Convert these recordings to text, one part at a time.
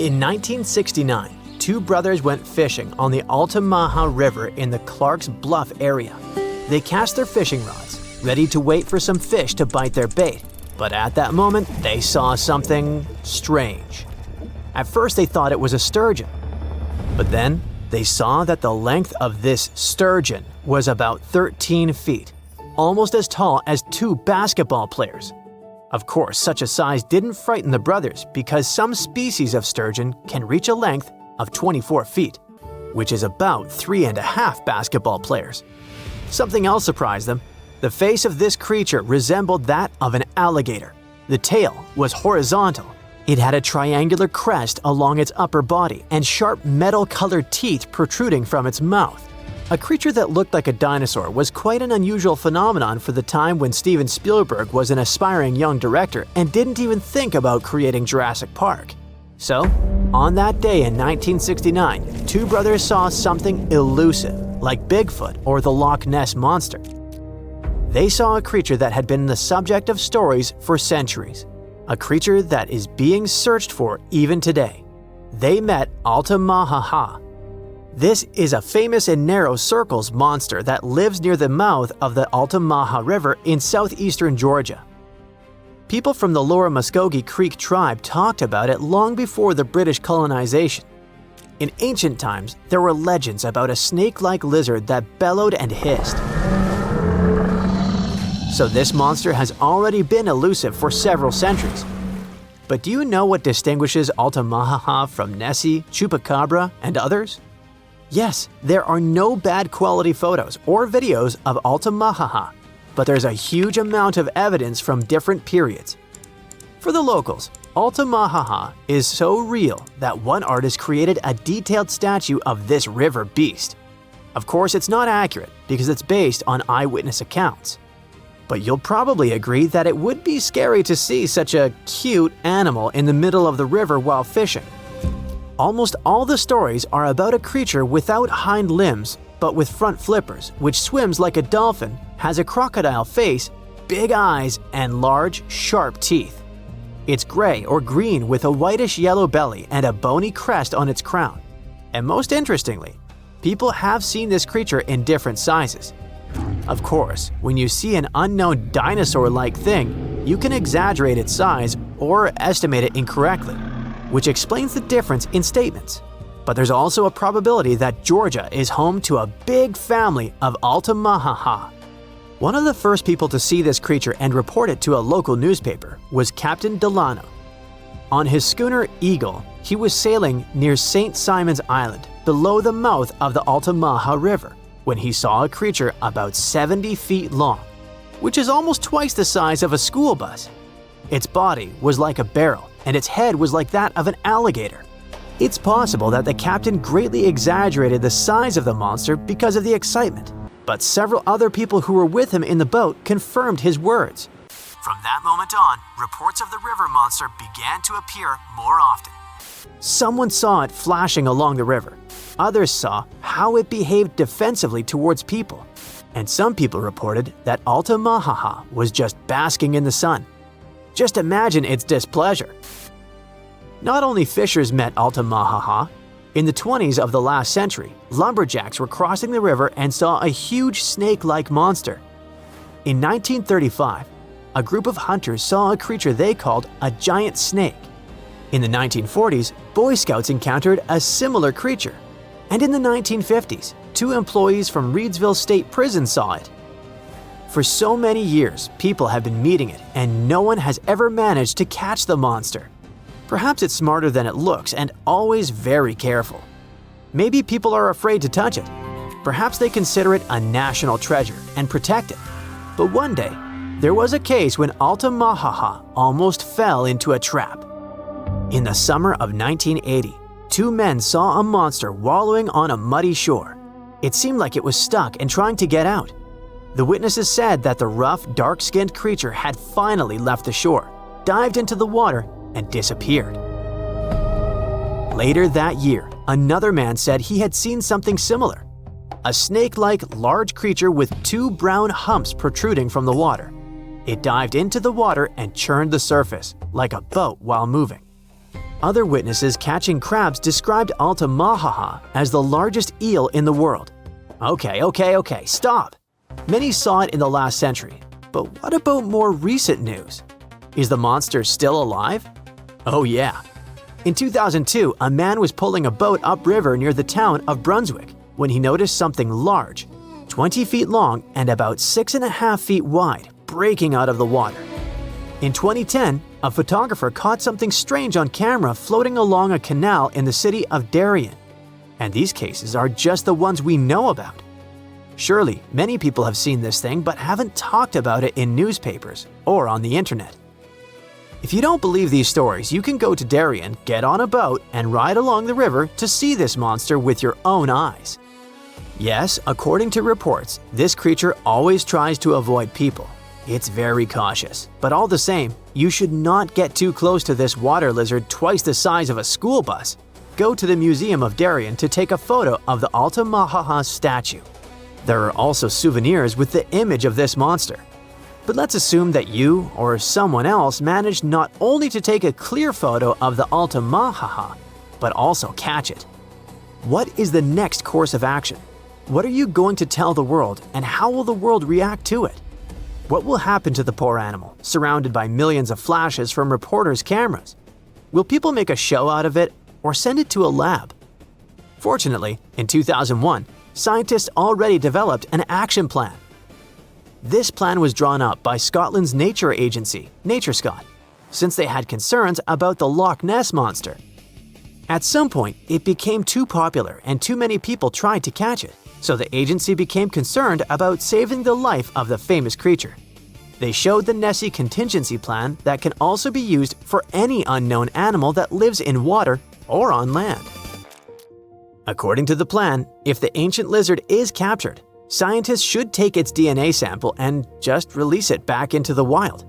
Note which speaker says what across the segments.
Speaker 1: In 1969, two brothers went fishing on the Altamaha River in the Clark's Bluff area. They cast their fishing rods, ready to wait for some fish to bite their bait, but at that moment, they saw something strange. At first, they thought it was a sturgeon, but then they saw that the length of this sturgeon was about 13 feet, almost as tall as two basketball players. Of course, such a size didn't frighten the brothers because some species of sturgeon can reach a length of 24 feet, which is about 3.5 basketball players. Something else surprised them. The face of this creature resembled that of an alligator. The tail was horizontal. It had a triangular crest along its upper body and sharp metal-colored teeth protruding from its mouth. A creature that looked like a dinosaur was quite an unusual phenomenon for the time when Steven Spielberg was an aspiring young director and didn't even think about creating Jurassic Park. So, on that day in 1969, two brothers saw something elusive, like Bigfoot or the Loch Ness Monster. They saw a creature that had been the subject of stories for centuries, a creature that is being searched for even today. They met Altamaha. This is a famous in narrow circles monster that lives near the mouth of the Altamaha River in southeastern Georgia. People from the Lower Muskogee Creek tribe talked about it long before the British colonization. In ancient times, there were legends about a snake-like lizard that bellowed and hissed. So this monster has already been elusive for several centuries. But do you know what distinguishes Altamaha from Nessie, Chupacabra, and others? Yes, there are no bad quality photos or videos of Altamaha, but there's a huge amount of evidence from different periods. For the locals, Altamaha is so real that one artist created a detailed statue of this river beast. Of course, it's not accurate because it's based on eyewitness accounts. But you'll probably agree that it would be scary to see such a cute animal in the middle of the river while fishing. Almost all the stories are about a creature without hind limbs, but with front flippers, which swims like a dolphin, has a crocodile face, big eyes, and large, sharp teeth. It's gray or green with a whitish-yellow belly and a bony crest on its crown. And most interestingly, people have seen this creature in different sizes. Of course, when you see an unknown dinosaur-like thing, you can exaggerate its size or estimate it incorrectly, which explains the difference in statements. But there's also a probability that Georgia is home to a big family of Altamaha. One of the first people to see this creature and report it to a local newspaper was Captain Delano. On his schooner Eagle, he was sailing near St. Simon's Island, below the mouth of the Altamaha River, when he saw a creature about 70 feet long, which is almost twice the size of a school bus. Its body was like a barrel, and its head was like that of an alligator. It's possible that the captain greatly exaggerated the size of the monster because of the excitement, but several other people who were with him in the boat confirmed his words. From that moment on, reports of the river monster began to appear more often. Someone saw it flashing along the river. Others saw how it behaved defensively towards people. And some people reported that Altamaha was just basking in the sun. Just imagine its displeasure. Not only fishers met Altamaha. In the 20s of the last century, lumberjacks were crossing the river and saw a huge snake-like monster. In 1935, a group of hunters saw a creature they called a giant snake. In the 1940s, Boy Scouts encountered a similar creature. And in the 1950s, two employees from Reedsville State Prison saw it. For so many years, people have been meeting it, and no one has ever managed to catch the monster. Perhaps it's smarter than it looks and always very careful. Maybe people are afraid to touch it. Perhaps they consider it a national treasure and protect it. But one day, there was a case when Altamaha almost fell into a trap. In the summer of 1980, two men saw a monster wallowing on a muddy shore. It seemed like it was stuck and trying to get out. The witnesses said that the rough, dark-skinned creature had finally left the shore, dived into the water, and disappeared. Later that year, another man said he had seen something similar. A snake-like large creature with two brown humps protruding from the water. It dived into the water and churned the surface, like a boat while moving. Other witnesses catching crabs described Altamaha as the largest eel in the world. Okay, stop! Many saw it in the last century, but what about more recent news? Is the monster still alive? Oh yeah. In 2002, a man was pulling a boat upriver near the town of Brunswick when he noticed something large, 20 feet long and about 6.5 feet wide, breaking out of the water. In 2010, a photographer caught something strange on camera floating along a canal in the city of Darien. And these cases are just the ones we know about. Surely, many people have seen this thing but haven't talked about it in newspapers or on the internet. If you don't believe these stories, you can go to Darien, get on a boat, and ride along the river to see this monster with your own eyes. Yes, according to reports, this creature always tries to avoid people. It's very cautious, but all the same, you should not get too close to this water lizard twice the size of a school bus. Go to the Museum of Darien to take a photo of the Altamaha statue. There are also souvenirs with the image of this monster. But let's assume that you or someone else managed not only to take a clear photo of the Altamaha, but also catch it. What is the next course of action? What are you going to tell the world, and how will the world react to it? What will happen to the poor animal, surrounded by millions of flashes from reporters' cameras? Will people make a show out of it or send it to a lab? Fortunately, in 2001, scientists already developed an action plan. This plan was drawn up by Scotland's nature agency, NatureScot, since they had concerns about the Loch Ness Monster. At some point, it became too popular and too many people tried to catch it, so the agency became concerned about saving the life of the famous creature. They showed the Nessie contingency plan that can also be used for any unknown animal that lives in water or on land. According to the plan, if the ancient lizard is captured, scientists should take its DNA sample and just release it back into the wild.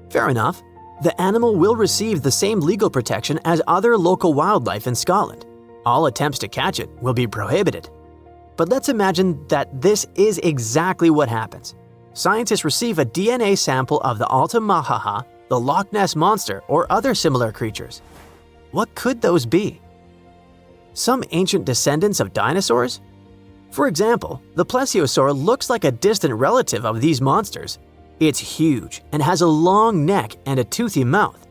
Speaker 1: Fair enough. The animal will receive the same legal protection as other local wildlife in Scotland. All attempts to catch it will be prohibited. But let's imagine that this is exactly what happens. Scientists receive a DNA sample of the Altamaha, the Loch Ness Monster, or other similar creatures. What could those be? Some ancient descendants of dinosaurs? For example, the plesiosaur looks like a distant relative of these monsters. It's huge and has a long neck and a toothy mouth.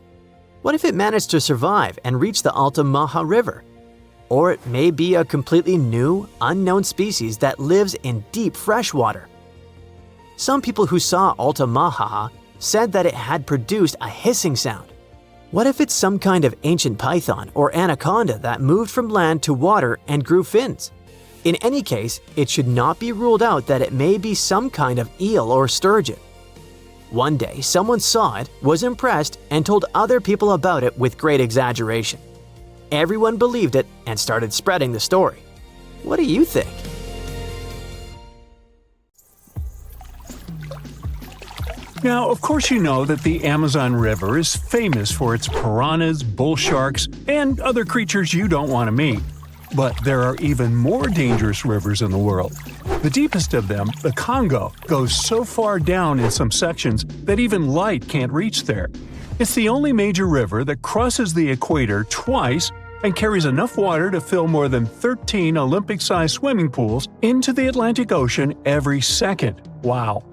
Speaker 1: What if it managed to survive and reach the Altamaha River? Or it may be a completely new, unknown species that lives in deep freshwater. Some people who saw Altamaha said that it had produced a hissing sound. What if it's some kind of ancient python or anaconda that moved from land to water and grew fins? In any case, it should not be ruled out that it may be some kind of eel or sturgeon. One day, someone saw it, was impressed, and told other people about it with great exaggeration. Everyone believed it and started spreading the story. What do you think?
Speaker 2: Now, of course you know that the Amazon River is famous for its piranhas, bull sharks, and other creatures you don't want to meet. But there are even more dangerous rivers in the world. The deepest of them, the Congo, goes so far down in some sections that even light can't reach there. It's the only major river that crosses the equator twice and carries enough water to fill more than 13 Olympic-sized swimming pools into the Atlantic Ocean every second. Wow!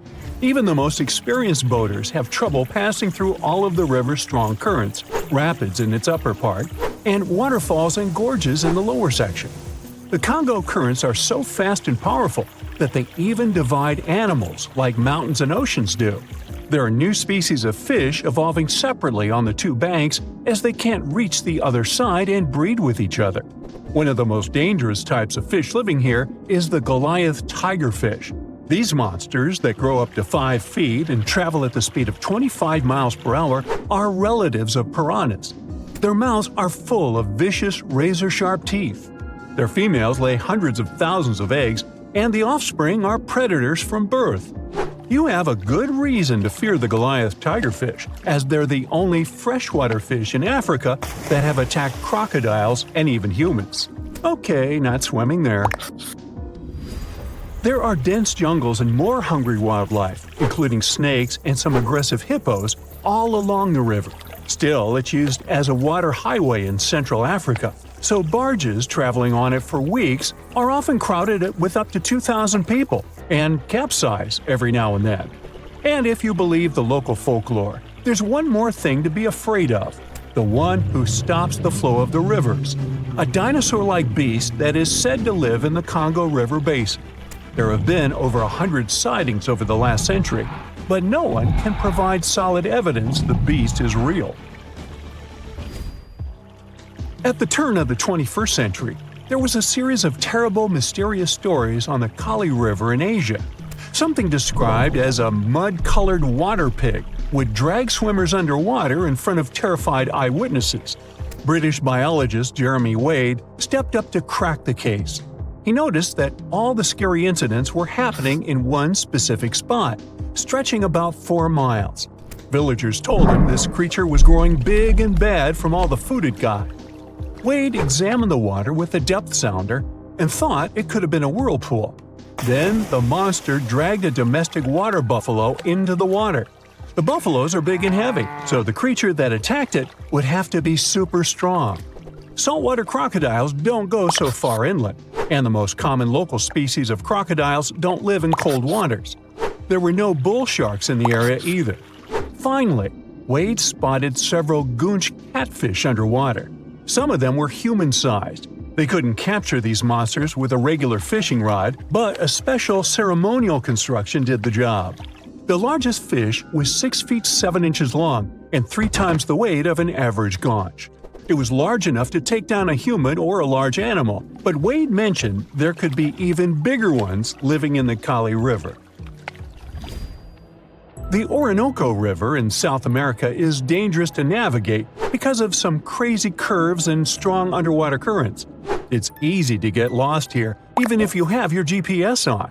Speaker 2: Even the most experienced boaters have trouble passing through all of the river's strong currents, rapids in its upper part, and waterfalls and gorges in the lower section. The Congo currents are so fast and powerful that they even divide animals like mountains and oceans do. There are new species of fish evolving separately on the two banks as they can't reach the other side and breed with each other. One of the most dangerous types of fish living here is the Goliath tigerfish. These monsters, that grow up to 5 feet and travel at the speed of 25 miles per hour, are relatives of piranhas. Their mouths are full of vicious, razor-sharp teeth. Their females lay hundreds of thousands of eggs, and the offspring are predators from birth. You have a good reason to fear the Goliath tigerfish, as they're the only freshwater fish in Africa that have attacked crocodiles and even humans. Okay, not swimming there. There are dense jungles and more hungry wildlife, including snakes and some aggressive hippos, all along the river. Still, it's used as a water highway in Central Africa, so barges traveling on it for weeks are often crowded with up to 2,000 people and capsize every now and then. And if you believe the local folklore, there's one more thing to be afraid of: the one who stops the flow of the rivers, a dinosaur-like beast that is said to live in the Congo River basin. There have been over 100 sightings over the last century, but no one can provide solid evidence the beast is real. At the turn of the 21st century, there was a series of terrible, mysterious stories on the Kali River in Asia. Something described as a mud-colored water pig would drag swimmers underwater in front of terrified eyewitnesses. British biologist Jeremy Wade stepped up to crack the case. He noticed that all the scary incidents were happening in one specific spot, stretching about 4 miles. Villagers told him this creature was growing big and bad from all the food it got. Wade examined the water with a depth sounder and thought it could have been a whirlpool. Then the monster dragged a domestic water buffalo into the water. The buffaloes are big and heavy, so the creature that attacked it would have to be super strong. Saltwater crocodiles don't go so far inland, and the most common local species of crocodiles don't live in cold waters. There were no bull sharks in the area either. Finally, Wade spotted several goonch catfish underwater. Some of them were human-sized. They couldn't capture these monsters with a regular fishing rod, but a special ceremonial construction did the job. The largest fish was 6 feet 7 inches long and 3 times the weight of an average gaunch. It was large enough to take down a human or a large animal, but Wade mentioned there could be even bigger ones living in the Kali River. The Orinoco River in South America is dangerous to navigate because of some crazy curves and strong underwater currents. It's easy to get lost here, even if you have your GPS on.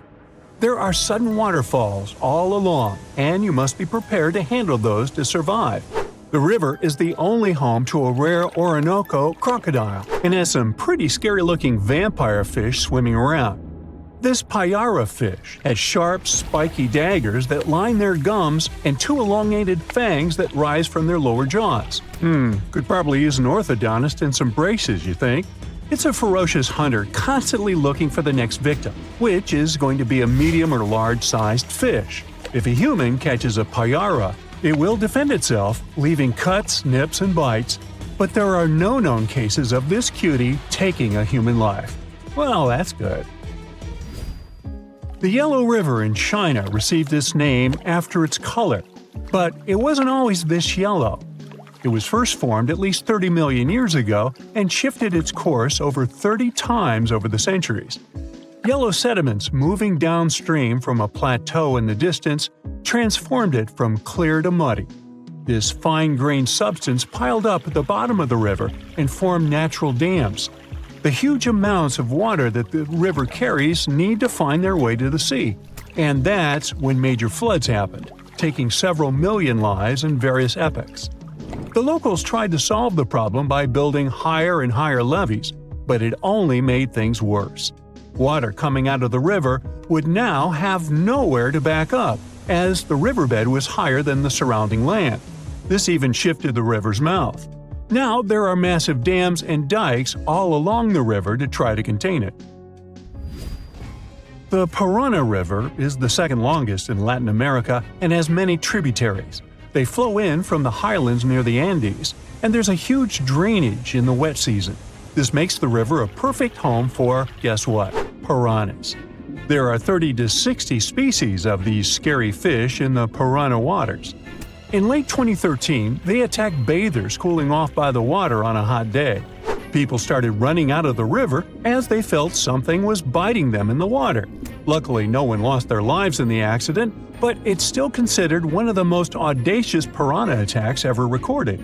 Speaker 2: There are sudden waterfalls all along, and you must be prepared to handle those to survive. The river is the only home to a rare Orinoco crocodile and has some pretty scary-looking vampire fish swimming around. This payara fish has sharp, spiky daggers that line their gums and 2 elongated fangs that rise from their lower jaws. Could probably use an orthodontist and some braces, you think? It's a ferocious hunter constantly looking for the next victim, which is going to be a medium or large-sized fish. If a human catches a payara, it will defend itself, leaving cuts, nips, and bites, but there are no known cases of this cutie taking a human life. Well, that's good. The Yellow River in China received its name after its color, but it wasn't always this yellow. It was first formed at least 30 million years ago and shifted its course over 30 times over the centuries. Yellow sediments moving downstream from a plateau in the distance transformed it from clear to muddy. This fine-grained substance piled up at the bottom of the river and formed natural dams. The huge amounts of water that the river carries need to find their way to the sea, and that's when major floods happened, taking several million lives in various epochs. The locals tried to solve the problem by building higher and higher levees, but it only made things worse. Water coming out of the river would now have nowhere to back up, as the riverbed was higher than the surrounding land. This even shifted the river's mouth. Now there are massive dams and dikes all along the river to try to contain it. The Parana River is the second longest in Latin America and has many tributaries. They flow in from the highlands near the Andes, and there's a huge drainage in the wet season. This makes the river a perfect home for, guess what, piranhas. There are 30 to 60 species of these scary fish in the Parana waters. In late 2013, they attacked bathers cooling off by the water on a hot day. People started running out of the river as they felt something was biting them in the water. Luckily, no one lost their lives in the accident, but it's still considered one of the most audacious piranha attacks ever recorded.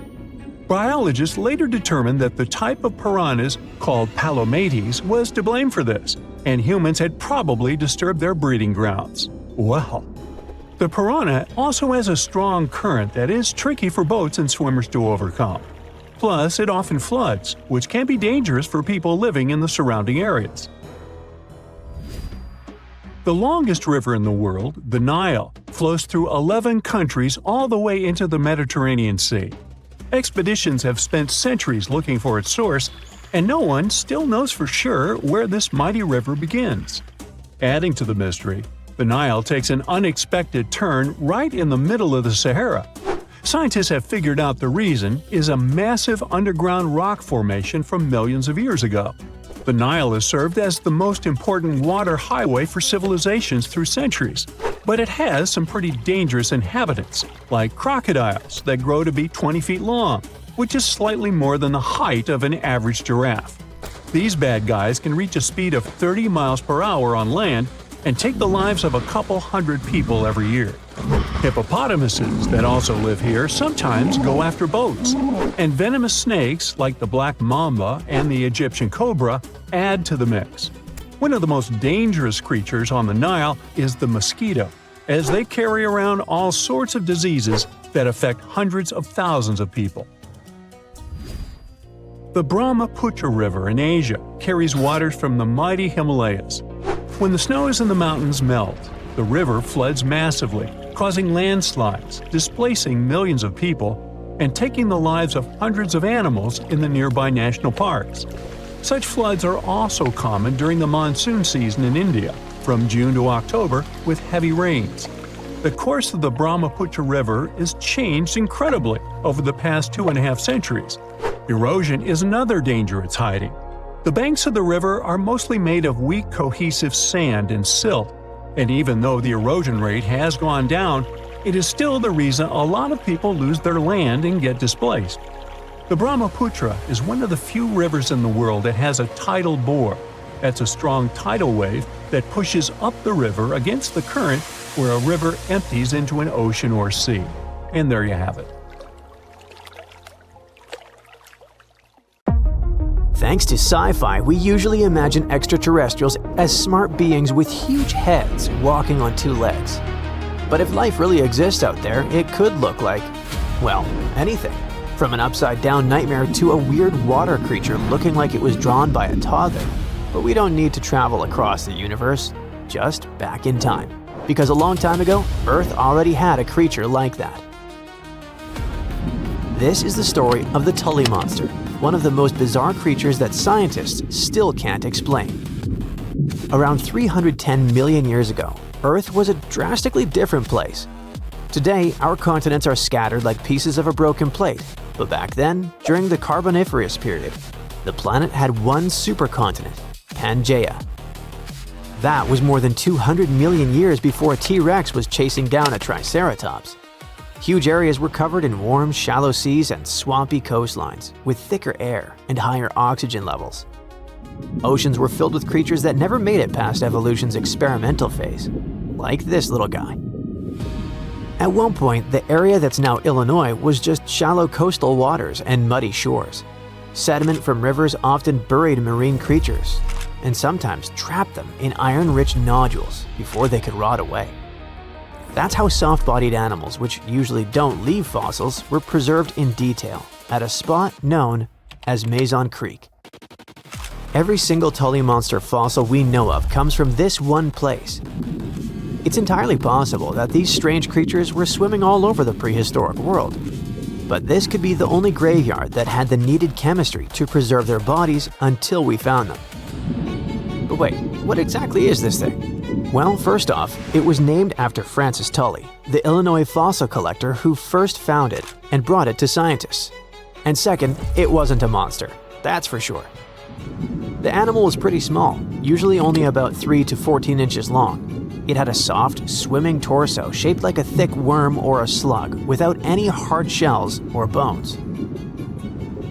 Speaker 2: Biologists later determined that the type of piranhas, called palomates, was to blame for this, and humans had probably disturbed their breeding grounds. Well, the piranha also has a strong current that is tricky for boats and swimmers to overcome. Plus, it often floods, which can be dangerous for people living in the surrounding areas. The longest river in the world, the Nile, flows through 11 countries all the way into the Mediterranean Sea. Expeditions have spent centuries looking for its source, and no one still knows for sure where this mighty river begins. Adding to the mystery, the Nile takes an unexpected turn right in the middle of the Sahara. Scientists have figured out the reason is a massive underground rock formation from millions of years ago. The Nile has served as the most important water highway for civilizations through centuries, but it has some pretty dangerous inhabitants, like crocodiles that grow to be 20 feet long, which is slightly more than the height of an average giraffe. These bad guys can reach a speed of 30 miles per hour on land and take the lives of a couple hundred people every year. Hippopotamuses that also live here sometimes go after boats, and venomous snakes like the black mamba and the Egyptian cobra add to the mix. One of the most dangerous creatures on the Nile is the mosquito, as they carry around all sorts of diseases that affect hundreds of thousands of people. The Brahmaputra River in Asia carries waters from the mighty Himalayas. When the snows in the mountains melt, the river floods massively, causing landslides, displacing millions of people, and taking the lives of hundreds of animals in the nearby national parks. Such floods are also common during the monsoon season in India, from June to October, with heavy rains. The course of the Brahmaputra River is changed incredibly over the past 2.5 centuries. Erosion is another danger it's hiding. The banks of the river are mostly made of weak cohesive sand and silt, and even though the erosion rate has gone down, it is still the reason a lot of people lose their land and get displaced. The Brahmaputra is one of the few rivers in the world that has a tidal bore. That's a strong tidal wave that pushes up the river against the current where a river empties into an ocean or sea. And there you have it.
Speaker 1: Thanks to sci-fi, we usually imagine extraterrestrials as smart beings with huge heads walking on 2 legs. But if life really exists out there, it could look like, well, anything. From an upside-down nightmare to a weird water creature looking like it was drawn by a toddler. But we don't need to travel across the universe, just back in time. Because a long time ago, Earth already had a creature like that. This is the story of the Tully monster, one of the most bizarre creatures that scientists still can't explain. Around 310 million years ago, Earth was a drastically different place. Today, our continents are scattered like pieces of a broken plate, but back then, during the Carboniferous period, the planet had one supercontinent, Pangaea. That was more than 200 million years before a T-Rex was chasing down a Triceratops. Huge areas were covered in warm, shallow seas and swampy coastlines, with thicker air and higher oxygen levels. Oceans were filled with creatures that never made it past evolution's experimental phase, like this little guy. At one point, the area that's now Illinois was just shallow coastal waters and muddy shores. Sediment from rivers often buried marine creatures, and sometimes trapped them in iron-rich nodules before they could rot away. That's how soft-bodied animals, which usually don't leave fossils, were preserved in detail at a spot known as Mason Creek. Every single Tully monster fossil we know of comes from this one place. It's entirely possible that these strange creatures were swimming all over the prehistoric world. But this could be the only graveyard that had the needed chemistry to preserve their bodies until we found them. But wait, what exactly is this thing? Well, first off, it was named after Francis Tully, the Illinois fossil collector who first found it and brought it to scientists. And second, it wasn't a monster, that's for sure. The animal was pretty small, usually only about 3 to 14 inches long. It had a soft, swimming torso shaped like a thick worm or a slug without any hard shells or bones.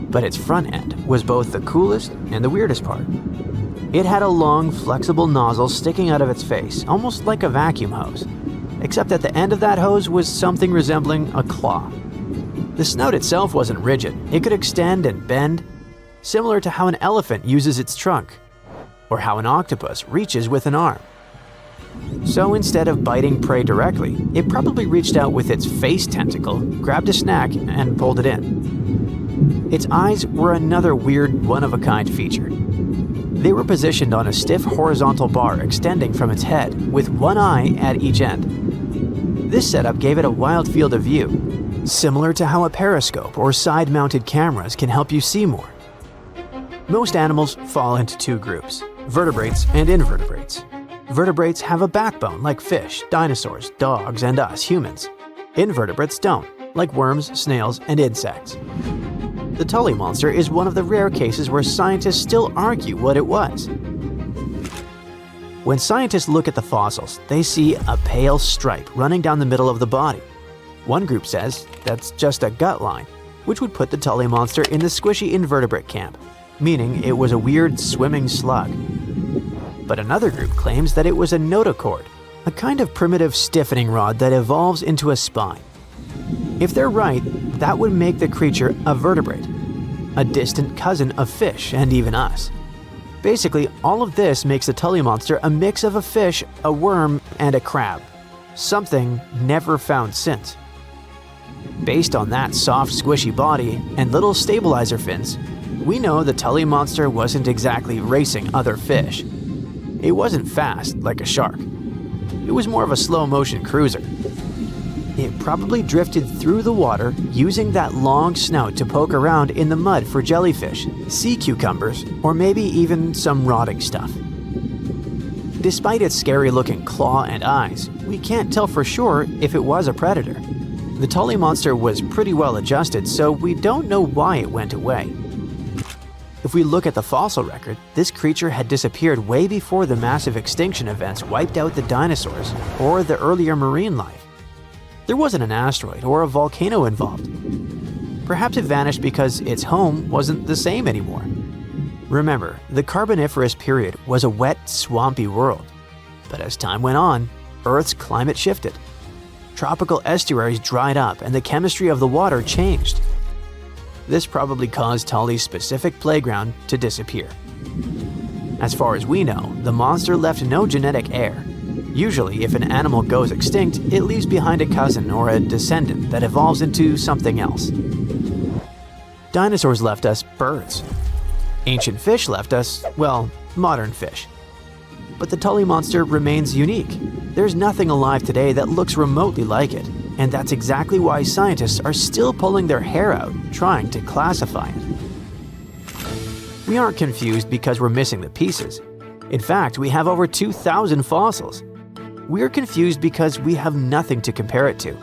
Speaker 1: But its front end was both the coolest and the weirdest part. It had a long, flexible nozzle sticking out of its face, almost like a vacuum hose, except at the end of that hose was something resembling a claw. The snout itself wasn't rigid, it could extend and bend, similar to how an elephant uses its trunk, or how an octopus reaches with an arm. So instead of biting prey directly, it probably reached out with its face tentacle, grabbed a snack, and pulled it in. Its eyes were another weird, one-of-a-kind feature. They were positioned on a stiff horizontal bar extending from its head, with one eye at each end. This setup gave it a wild field of view, similar to how a periscope or side-mounted cameras can help you see more. Most animals fall into two groups, vertebrates and invertebrates. Vertebrates have a backbone like fish, dinosaurs, dogs, and us humans. Invertebrates don't, like worms, snails, and insects. The Tully monster is one of the rare cases where scientists still argue what it was. When scientists look at the fossils, they see a pale stripe running down the middle of the body. One group says that's just a gut line, which would put the Tully monster in the squishy invertebrate camp, meaning it was a weird swimming slug. But another group claims that it was a notochord, a kind of primitive stiffening rod that evolves into a spine. If they're right, that would make the creature a vertebrate, a distant cousin of fish and even us. Basically, all of this makes the Tully monster a mix of a fish, a worm, and a crab. Something never found since. Based on that soft, squishy body and little stabilizer fins, we know the Tully monster wasn't exactly racing other fish. It wasn't fast like a shark. It was more of a slow-motion cruiser. It probably drifted through the water using that long snout to poke around in the mud for jellyfish, sea cucumbers, or maybe even some rotting stuff. Despite its scary-looking claw and eyes, we can't tell for sure if it was a predator. The Tully monster was pretty well adjusted, so we don't know why it went away. If we look at the fossil record, this creature had disappeared way before the massive extinction events wiped out the dinosaurs or the earlier marine life. There wasn't an asteroid or a volcano involved. Perhaps it vanished because its home wasn't the same anymore. Remember, the Carboniferous period was a wet, swampy world. But as time went on, Earth's climate shifted. Tropical estuaries dried up and the chemistry of the water changed. This probably caused Tully's specific playground to disappear. As far as we know, the monster left no genetic heir. Usually, if an animal goes extinct, it leaves behind a cousin or a descendant that evolves into something else. Dinosaurs left us birds. Ancient fish left us, well, modern fish. But the Tully monster remains unique. There's nothing alive today that looks remotely like it, and that's exactly why scientists are still pulling their hair out trying to classify it. We aren't confused because we're missing the pieces. In fact, we have over 2,000 fossils. We're confused because we have nothing to compare it to.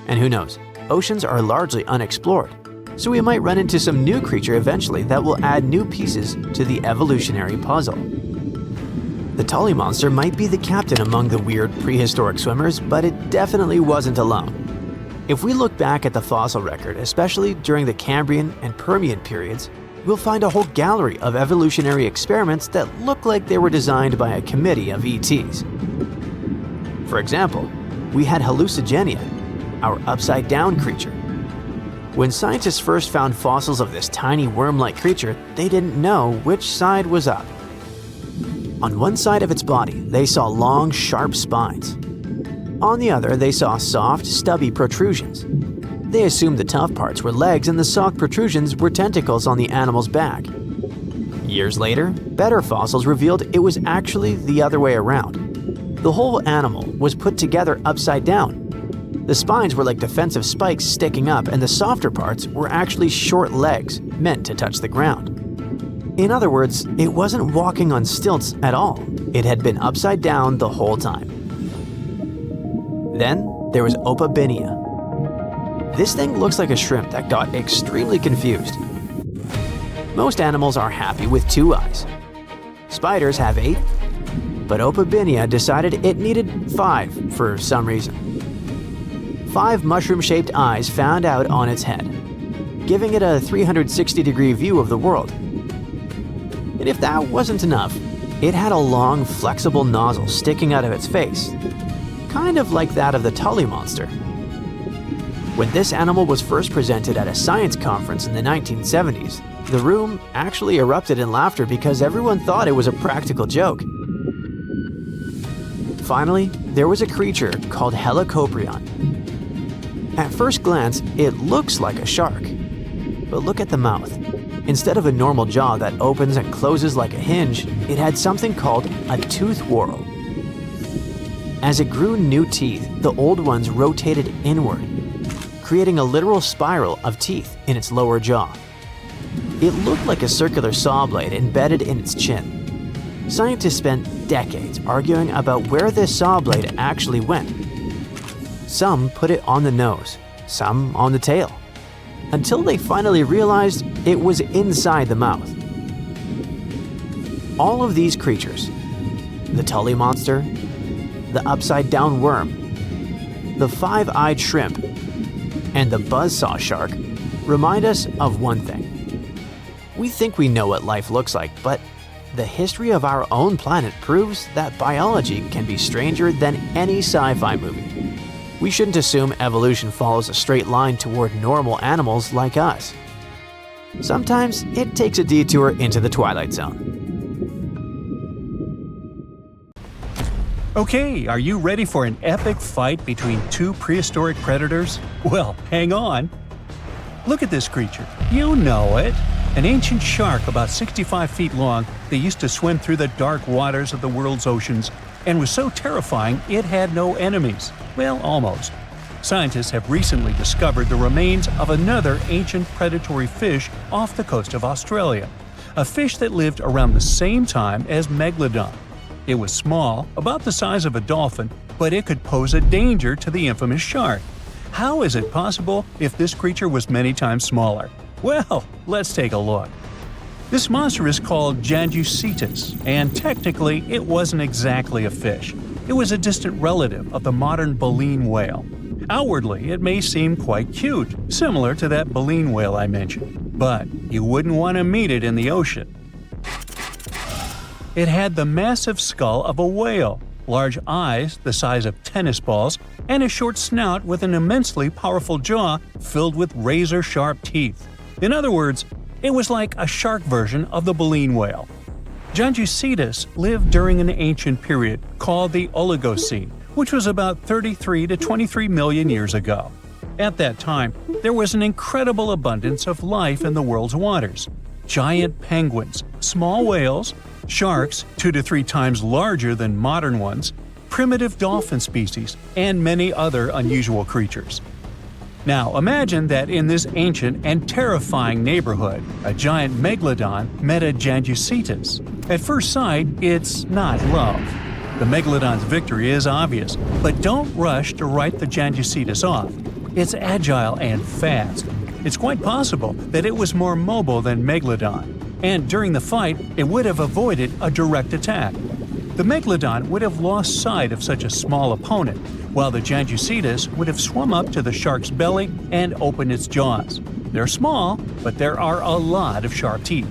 Speaker 1: And who knows, oceans are largely unexplored, so we might run into some new creature eventually that will add new pieces to the evolutionary puzzle. The Tully monster might be the captain among the weird prehistoric swimmers, but it definitely wasn't alone. If we look back at the fossil record, especially during the Cambrian and Permian periods, we'll find a whole gallery of evolutionary experiments that look like they were designed by a committee of ETs. For example, we had hallucigenia, our upside-down creature. When scientists first found fossils of this tiny worm-like creature, they didn't know which side was up. On one side of its body, they saw long, sharp spines. On the other, they saw soft, stubby protrusions. They assumed the tough parts were legs and the soft protrusions were tentacles on the animal's back. Years later, better fossils revealed it was actually the other way around. The whole animal was put together upside down. The spines were like defensive spikes sticking up, and the softer parts were actually short legs meant to touch the ground. In other words, it wasn't walking on stilts at all. It had been upside down the whole time. Then there was Opabinia. This thing looks like a shrimp that got extremely confused. Most animals are happy with 2 eyes. Spiders have 8, but Opabinia decided it needed 5 for some reason. 5 mushroom-shaped eyes found out on its head, giving it a 360-degree view of the world. And if that wasn't enough, it had a long, flexible nozzle sticking out of its face, kind of like that of the Tully monster. When this animal was first presented at a science conference in the 1970s, the room actually erupted in laughter because everyone thought it was a practical joke. Finally, there was a creature called Helicoprion. At first glance, it looks like a shark. But look at the mouth. Instead of a normal jaw that opens and closes like a hinge, it had something called a tooth whorl. As it grew new teeth, the old ones rotated inward, creating a literal spiral of teeth in its lower jaw. It looked like a circular saw blade embedded in its chin. Scientists spent decades arguing about where this saw blade actually went. Some put it on the nose, some on the tail, until they finally realized it was inside the mouth. All of these creatures, the Tully monster, the upside-down worm, the five-eyed shrimp, and the buzzsaw shark, remind us of one thing. We think we know what life looks like, but the history of our own planet proves that biology can be stranger than any sci-fi movie. We shouldn't assume evolution follows a straight line toward normal animals like us. Sometimes it takes a detour into the Twilight Zone.
Speaker 2: Okay, are you ready for an epic fight between two prehistoric predators? Well, hang on. Look at this creature. You know it. An ancient shark about 65 feet long that used to swim through the dark waters of the world's oceans and was so terrifying it had no enemies. Well, almost. Scientists have recently discovered the remains of another ancient predatory fish off the coast of Australia, a fish that lived around the same time as Megalodon. It was small, about the size of a dolphin, but it could pose a danger to the infamous shark. How is it possible if this creature was many times smaller? Well, let's take a look. This monster is called Janjucetus, and technically it wasn't exactly a fish. It was a distant relative of the modern baleen whale. Outwardly, it may seem quite cute, similar to that baleen whale I mentioned, but you wouldn't want to meet it in the ocean. It had the massive skull of a whale, large eyes the size of tennis balls, and a short snout with an immensely powerful jaw filled with razor-sharp teeth. In other words, it was like a shark version of the baleen whale. Janjucetus lived during an ancient period called the Oligocene, which was about 33 to 23 million years ago. At that time, there was an incredible abundance of life in the world's waters. Giant penguins, small whales, sharks 2 to 3 times larger than modern ones, primitive dolphin species, and many other unusual creatures. Now imagine that in this ancient and terrifying neighborhood, a giant megalodon met a Janjucetus. At first sight, it's not love. The megalodon's victory is obvious, but don't rush to write the Janjucetus off. It's agile and fast. It's quite possible that it was more mobile than Megalodon, and during the fight, it would have avoided a direct attack. The Megalodon would have lost sight of such a small opponent, while the Janjucetus would have swum up to the shark's belly and opened its jaws. They're small, but there are a lot of sharp teeth.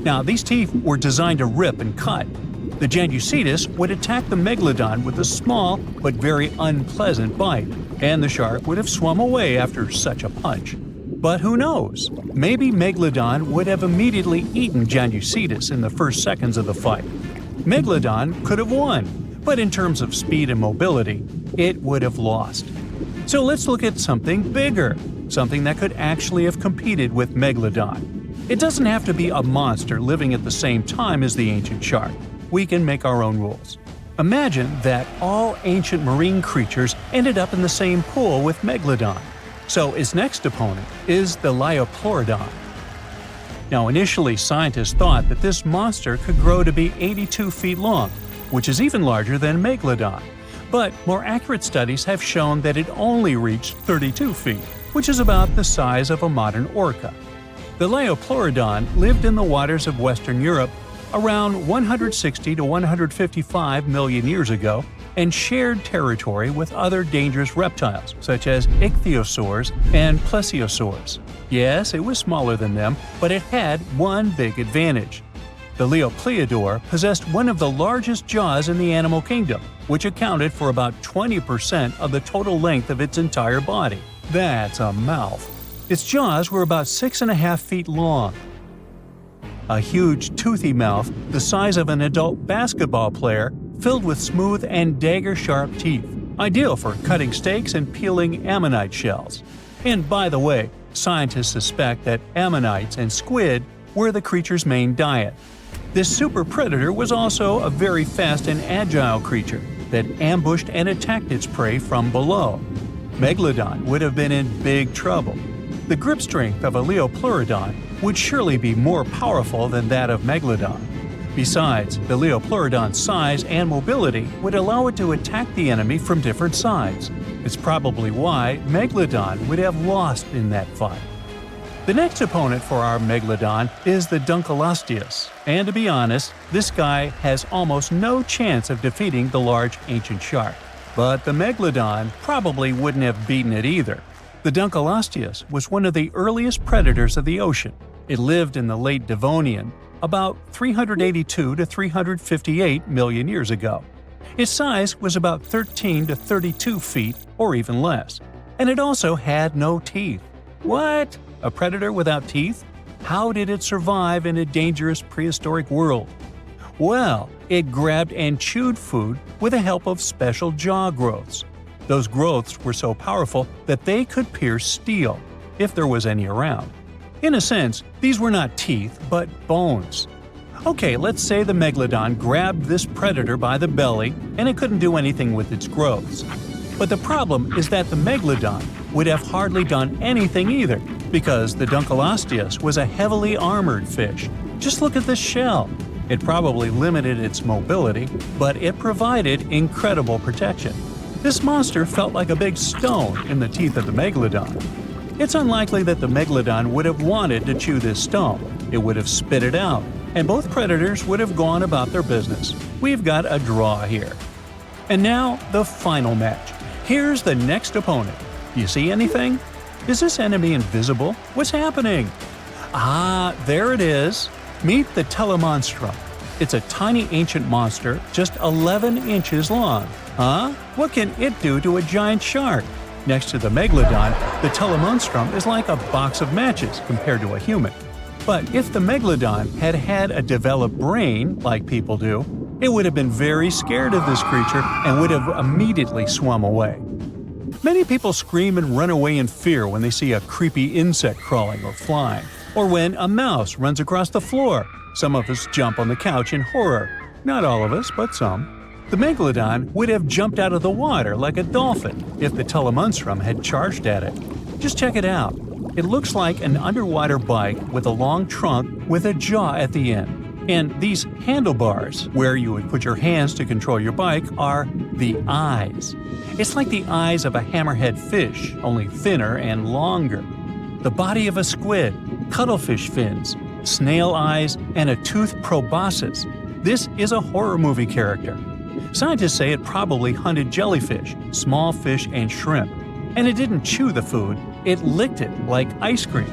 Speaker 2: Now, these teeth were designed to rip and cut. The Janjucetus would attack the Megalodon with a small but very unpleasant bite, and the shark would have swum away after such a punch. But who knows? Maybe Megalodon would have immediately eaten Janjucetus in the first seconds of the fight. Megalodon could have won, but in terms of speed and mobility, it would have lost. So let's look at something bigger, something that could actually have competed with Megalodon. It doesn't have to be a monster living at the same time as the ancient shark. We can make our own rules. Imagine that all ancient marine creatures ended up in the same pool with Megalodon. So its next opponent is the Liopleurodon. Now, initially, scientists thought that this monster could grow to be 82 feet long, which is even larger than Megalodon. But more accurate studies have shown that it only reached 32 feet, which is about the size of a modern orca. The Liopleurodon lived in the waters of Western Europe around 160 to 155 million years ago and shared territory with other dangerous reptiles such as ichthyosaurs and plesiosaurs. Yes, it was smaller than them, but it had one big advantage. The Liopleurodon possessed one of the largest jaws in the animal kingdom, which accounted for about 20% of the total length of its entire body. That's a mouth. Its jaws were about 6.5 feet long. A huge, toothy mouth the size of an adult basketball player filled with smooth and dagger-sharp teeth, ideal for cutting steaks and peeling ammonite shells. And by the way, scientists suspect that ammonites and squid were the creature's main diet. This super predator was also a very fast and agile creature that ambushed and attacked its prey from below. Megalodon would have been in big trouble. The grip strength of a Leopleurodon would surely be more powerful than that of Megalodon. Besides, the Leopleurodon's size and mobility would allow it to attack the enemy from different sides. It's probably why Megalodon would have lost in that fight. The next opponent for our Megalodon is the Dunkleosteus, and to be honest, this guy has almost no chance of defeating the large ancient shark. But the Megalodon probably wouldn't have beaten it either. The Dunkleosteus was one of the earliest predators of the ocean. It lived in the late Devonian, about 382 to 358 million years ago. Its size was about 13 to 32 feet or even less, and it also had no teeth. What? A predator without teeth? How did it survive in a dangerous prehistoric world? Well, it grabbed and chewed food with the help of special jaw growths. Those growths were so powerful that they could pierce steel, if there was any around. In a sense, these were not teeth, but bones. Okay, let's say the Megalodon grabbed this predator by the belly and it couldn't do anything with its growths. But the problem is that the Megalodon would have hardly done anything either, because the Dunkleosteus was a heavily armored fish. Just look at the shell. It probably limited its mobility, but it provided incredible protection. This monster felt like a big stone in the teeth of the Megalodon. It's unlikely that the Megalodon would have wanted to chew this stone. It would have spit it out, and both predators would have gone about their business. We've got a draw here. And now, the final match. Here's the next opponent. Do you see anything? Is this enemy invisible? What's happening? Ah, there it is. Meet the Telemonstrum. It's a tiny ancient monster, just 11 inches long. Huh? What can it do to a giant shark? Next to the Megalodon, the Telemonstrum is like a box of matches compared to a human. But if the Megalodon had had a developed brain, like people do, it would have been very scared of this creature and would have immediately swum away. Many people scream and run away in fear when they see a creepy insect crawling or flying, or when a mouse runs across the floor. Some of us jump on the couch in horror. Not all of us, but some. The Megalodon would have jumped out of the water like a dolphin if the Telemonstrum had charged at it. Just check it out. It looks like an underwater bike with a long trunk with a jaw at the end. And these handlebars, where you would put your hands to control your bike, are the eyes. It's like the eyes of a hammerhead fish, only thinner and longer. The body of a squid, cuttlefish fins, snail eyes, and a toothed proboscis. This is a horror movie character. Scientists say it probably hunted jellyfish, small fish, and shrimp. And it didn't chew the food, it licked it like ice cream.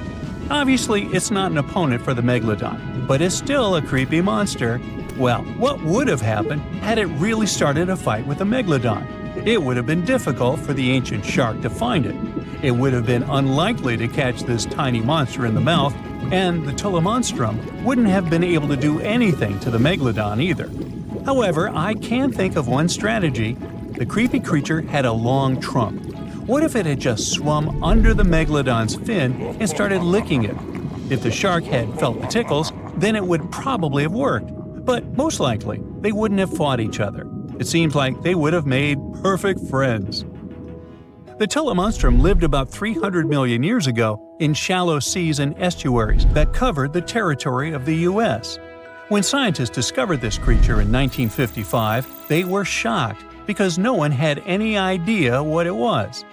Speaker 2: Obviously, it's not an opponent for the Megalodon, but it's still a creepy monster. Well, what would have happened had it really started a fight with the Megalodon? It would have been difficult for the ancient shark to find it. It would have been unlikely to catch this tiny monster in the mouth, and the Telemonstrum wouldn't have been able to do anything to the Megalodon either. However, I can think of one strategy. The creepy creature had a long trunk. What if it had just swum under the Megalodon's fin and started licking it? If the shark had felt the tickles, then it would probably have worked. But most likely, they wouldn't have fought each other. It seems like they would have made perfect friends. The Telemonstrum lived about 300 million years ago in shallow seas and estuaries that covered the territory of the U.S. When scientists discovered this creature in 1955, they were shocked because no one had any idea what it was.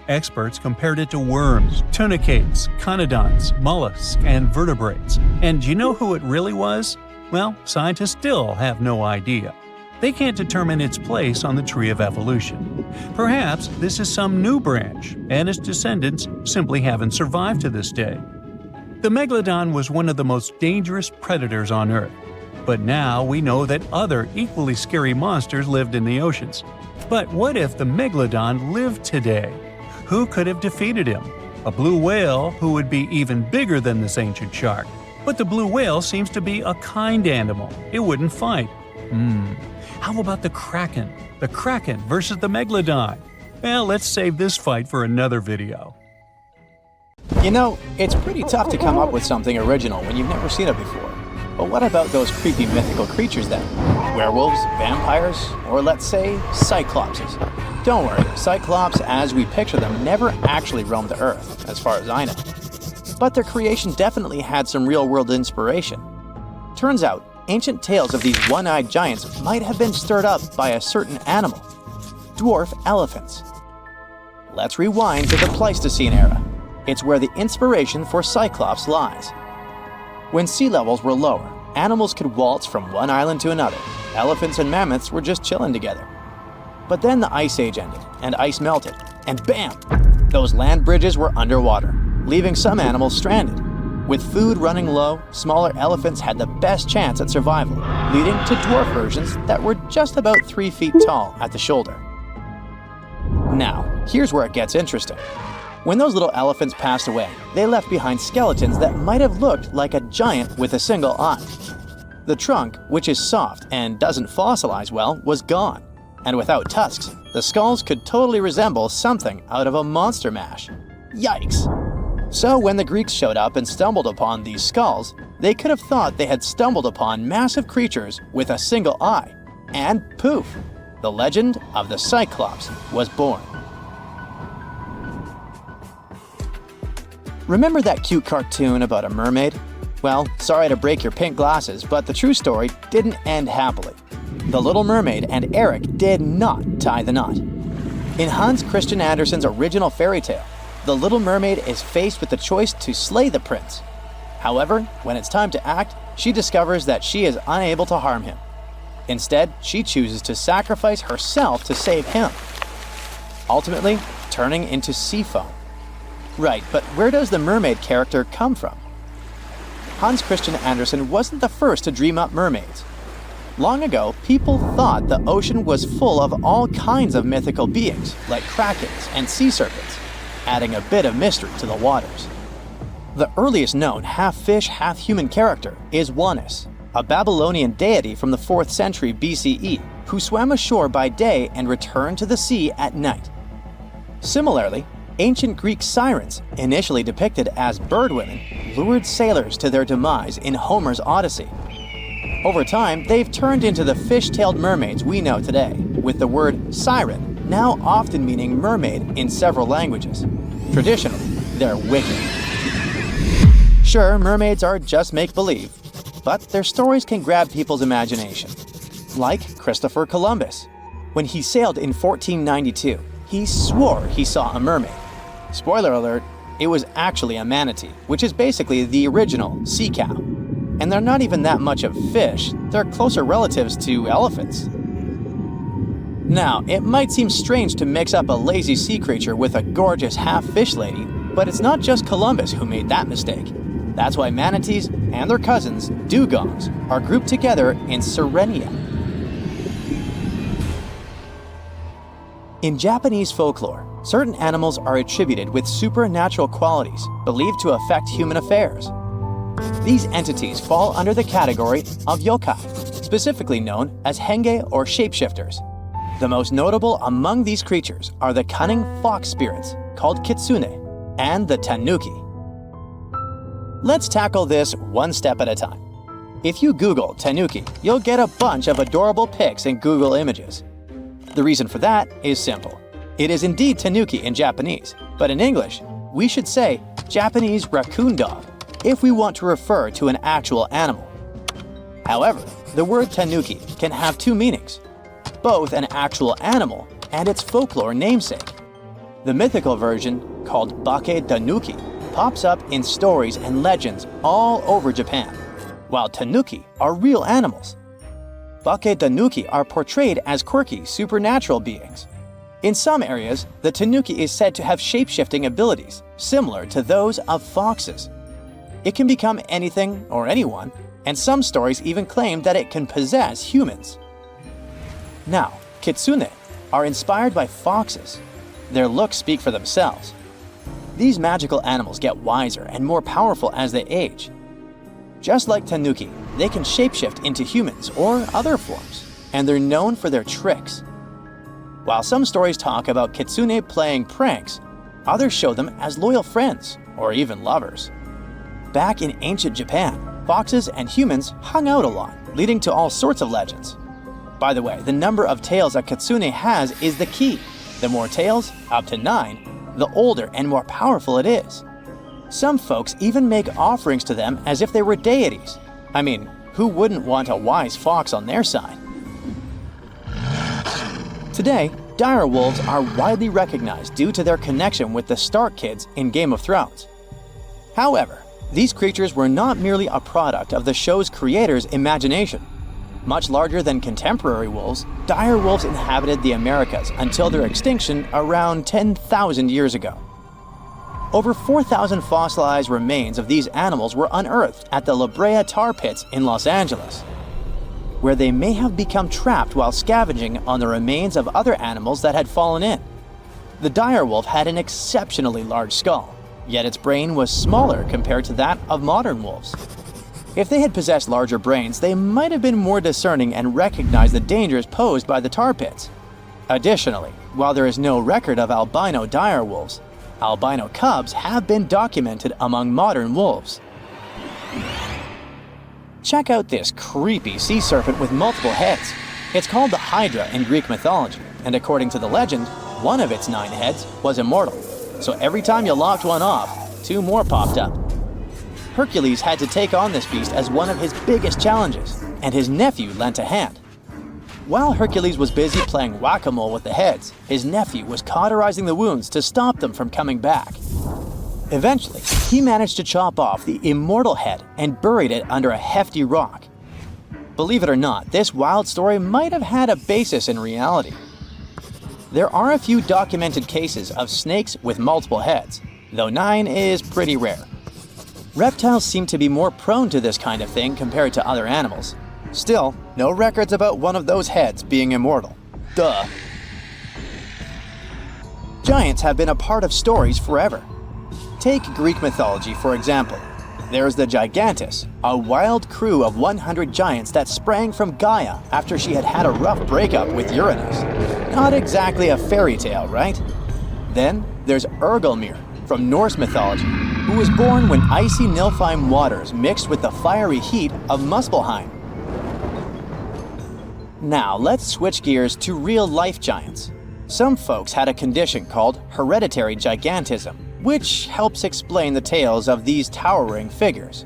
Speaker 2: Experts compared it to worms, tunicates, conodonts, mollusks, and vertebrates. And do you know who it really was? Well, scientists still have no idea. They can't determine its place on the tree of evolution. Perhaps this is some new branch, and its descendants simply haven't survived to this day. The Megalodon was one of the most dangerous predators on Earth. But now we know that other equally scary monsters lived in the oceans. But what if the Megalodon lived today? Who could have defeated him? A blue whale who would be even bigger than this ancient shark. But the blue whale seems to be a kind animal. It wouldn't fight. How about the Kraken? The Kraken versus the Megalodon? Well, let's save this fight for another video.
Speaker 3: You know, it's pretty tough to come up with something original when you've never seen it before. But what about those creepy mythical creatures then? Werewolves, vampires, or let's say, cyclopses? Don't worry, Cyclops as we picture them never actually roamed the Earth, as far as I know. But their creation definitely had some real-world inspiration. Turns out, ancient tales of these one-eyed giants might have been stirred up by a certain animal: dwarf elephants. Let's rewind to the Pleistocene era. It's where the inspiration for Cyclops lies. When sea levels were lower, animals could waltz from one island to another. Elephants and mammoths were just chilling together. But then the Ice Age ended, and ice melted, and bam! Those land bridges were underwater, leaving some animals stranded. With food running low, smaller elephants had the best chance at survival, leading to dwarf versions that were just about 3 feet tall at the shoulder. Now, here's where it gets interesting. When those little elephants passed away, they left behind skeletons that might have looked like a giant with a single eye. The trunk, which is soft and doesn't fossilize well, was gone. And without tusks, the skulls could totally resemble something out of a monster mash. Yikes! So when the Greeks showed up and stumbled upon these skulls, they could have thought they had stumbled upon massive creatures with a single eye. And poof! The legend of the Cyclops was born. Remember that cute cartoon about a mermaid? Well, sorry to break your pink glasses, but the true story didn't end happily. The Little Mermaid and Eric did not tie the knot. In Hans Christian Andersen's original fairy tale, the Little Mermaid is faced with the choice to slay the prince. However, when it's time to act, she discovers that she is unable to harm him. Instead, she chooses to sacrifice herself to save him, ultimately turning into sea foam. Right, but where does the mermaid character come from? Hans Christian Andersen wasn't the first to dream up mermaids. Long ago, people thought the ocean was full of all kinds of mythical beings, like krakens and sea serpents, adding a bit of mystery to the waters. The earliest known half-fish, half-human character is Wanus, a Babylonian deity from the 4th century BCE who swam ashore by day and returned to the sea at night. Similarly, ancient Greek sirens, initially depicted as birdwomen, lured sailors to their demise in Homer's Odyssey. Over time, they've turned into the fish-tailed mermaids we know today, with the word siren now often meaning mermaid in several languages. Traditionally, they're wicked. Sure, mermaids are just make-believe, but their stories can grab people's imagination. Like Christopher Columbus. When he sailed in 1492, he swore he saw a mermaid. Spoiler alert, it was actually a manatee, which is basically the original sea cow. And they're not even that much of fish, they're closer relatives to elephants. Now, it might seem strange to mix up a lazy sea creature with a gorgeous half-fish lady, but it's not just Columbus who made that mistake. That's why manatees and their cousins, dugongs, are grouped together in Sirenia. In Japanese folklore, certain animals are attributed with supernatural qualities believed to affect human affairs. These entities fall under the category of yokai, specifically known as henge or shapeshifters. The most notable among these creatures are the cunning fox spirits called kitsune and the tanuki. Let's tackle this one step at a time. If you Google tanuki, you'll get a bunch of adorable pics in Google Images. The reason for that is simple. It is indeed tanuki in Japanese, but in English, we should say Japanese raccoon dog if we want to refer to an actual animal. However, the word tanuki can have two meanings, both an actual animal and its folklore namesake. The mythical version, called bake tanuki, pops up in stories and legends all over Japan, while tanuki are real animals. Bake tanuki are portrayed as quirky, supernatural beings. In some areas, the tanuki is said to have shape-shifting abilities, similar to those of foxes. It can become anything or anyone, and some stories even claim that it can possess humans. Now, kitsune are inspired by foxes. Their looks speak for themselves. These magical animals get wiser and more powerful as they age. Just like tanuki, they can shapeshift into humans or other forms, and they're known for their tricks. While some stories talk about kitsune playing pranks, others show them as loyal friends or even lovers. Back in ancient Japan, foxes and humans hung out a lot, leading to all sorts of legends. By the way, the number of tails a kitsune has is the key. The more tails, up to 9, the older and more powerful it is. Some folks even make offerings to them as if they were deities. I mean, who wouldn't want a wise fox on their side? Today, dire wolves are widely recognized due to their connection with the Stark kids in Game of Thrones. However, these creatures were not merely a product of the show's creators' imagination. Much larger than contemporary wolves, dire wolves inhabited the Americas until their extinction around 10,000 years ago. Over 4,000 fossilized remains of these animals were unearthed at the La Brea tar pits in Los Angeles, where they may have become trapped while scavenging on the remains of other animals that had fallen in. The dire wolf had an exceptionally large skull, yet its brain was smaller compared to that of modern wolves. If they had possessed larger brains, they might have been more discerning and recognized the dangers posed by the tar pits. Additionally, while there is no record of albino dire wolves, albino cubs have been documented among modern wolves. Check out this creepy sea serpent with multiple heads. It's called the Hydra in Greek mythology, and according to the legend, one of its 9 heads was immortal. So every time you locked one off, 2 more popped up. Hercules had to take on this beast as one of his biggest challenges, and his nephew lent a hand. While Hercules was busy playing whack-a-mole with the heads, his nephew was cauterizing the wounds to stop them from coming back. Eventually, he managed to chop off the immortal head and buried it under a hefty rock. Believe it or not, this wild story might have had a basis in reality. There are a few documented cases of snakes with multiple heads, though 9 is pretty rare. Reptiles seem to be more prone to this kind of thing compared to other animals. Still, no records about one of those heads being immortal. Duh. Giants have been a part of stories forever. Take Greek mythology, for example. There's the Gigantus, a wild crew of 100 giants that sprang from Gaia after she had had a rough breakup with Uranus. Not exactly a fairy tale, right? Then there's Urgelmir from Norse mythology, who was born when icy Niflheim waters mixed with the fiery heat of Muspelheim. Now let's switch gears to real-life giants. Some folks had a condition called hereditary gigantism, which helps explain the tales of these towering figures.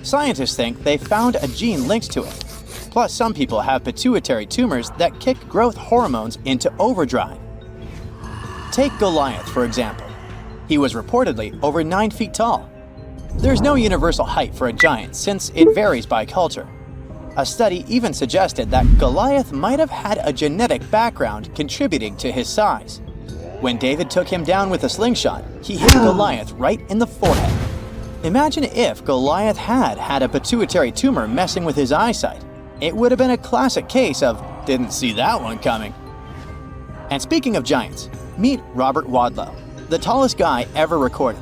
Speaker 3: Scientists think they found a gene linked to it. Plus, some people have pituitary tumors that kick growth hormones into overdrive. Take Goliath, for example. He was reportedly over 9 feet tall. There's no universal height for a giant since it varies by culture. A study even suggested that Goliath might have had a genetic background contributing to his size. When David took him down with a slingshot, he hit Goliath right in the forehead. Imagine if Goliath had had a pituitary tumor messing with his eyesight. It would have been a classic case of, didn't see that one coming. And speaking of giants, meet Robert Wadlow, the tallest guy ever recorded.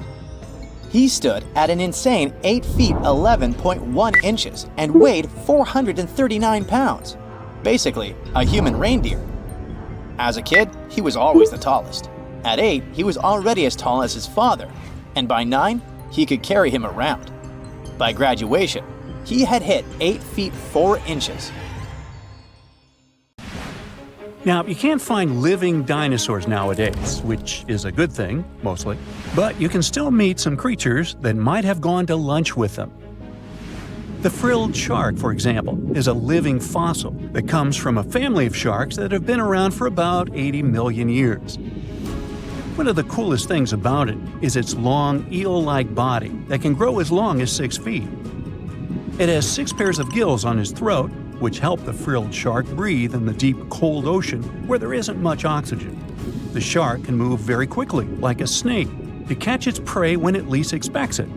Speaker 3: He stood at an insane 8 feet 11.1 inches and weighed 439 pounds. Basically, a human reindeer. As a kid, he was always the tallest. At 8, he was already as tall as his father, and by 9, he could carry him around. By graduation, he had hit 8 feet 4 inches.
Speaker 2: Now, you can't find living dinosaurs nowadays, which is a good thing, mostly, but you can still meet some creatures that might have gone to lunch with them. The frilled shark, for example, is a living fossil that comes from a family of sharks that have been around for about 80 million years. One of the coolest things about it is its long, eel-like body that can grow as long as 6 feet. It has 6 pairs of gills on its throat, which help the frilled shark breathe in the deep, cold ocean where there isn't much oxygen. The shark can move very quickly, like a snake, to catch its prey when it least expects it.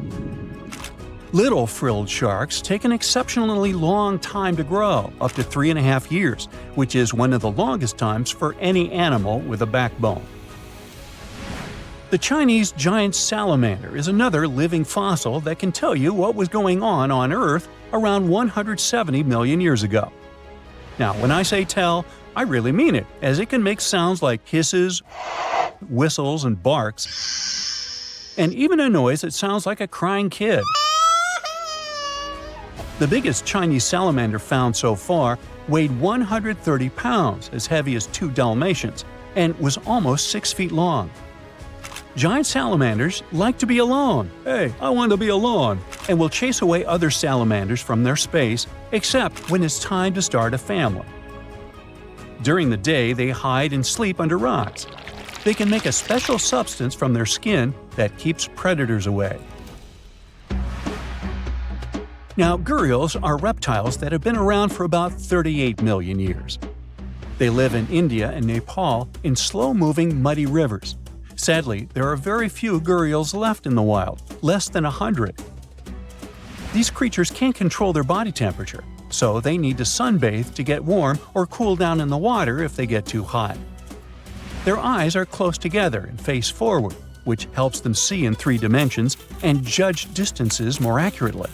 Speaker 2: Little frilled sharks take an exceptionally long time to grow, up to 3.5 years, which is one of the longest times for any animal with a backbone. The Chinese giant salamander is another living fossil that can tell you what was going on Earth around 170 million years ago. Now, when I say tell, I really mean it, as it can make sounds like hisses, whistles, and barks, and even a noise that sounds like a crying kid. The biggest Chinese salamander found so far weighed 130 pounds, as heavy as 2 Dalmatians, and was almost 6 feet long. Giant salamanders like to be alone. Hey, I want to be alone. And will chase away other salamanders from their space, except when it's time to start a family. During the day, they hide and sleep under rocks. They can make a special substance from their skin that keeps predators away. Now, gharials are reptiles that have been around for about 38 million years. They live in India and Nepal in slow-moving, muddy rivers. Sadly, there are very few gharials left in the wild, less than 100. These creatures can't control their body temperature, so they need to sunbathe to get warm or cool down in the water if they get too hot. Their eyes are close together and face forward, which helps them see in 3 dimensions and judge distances more accurately.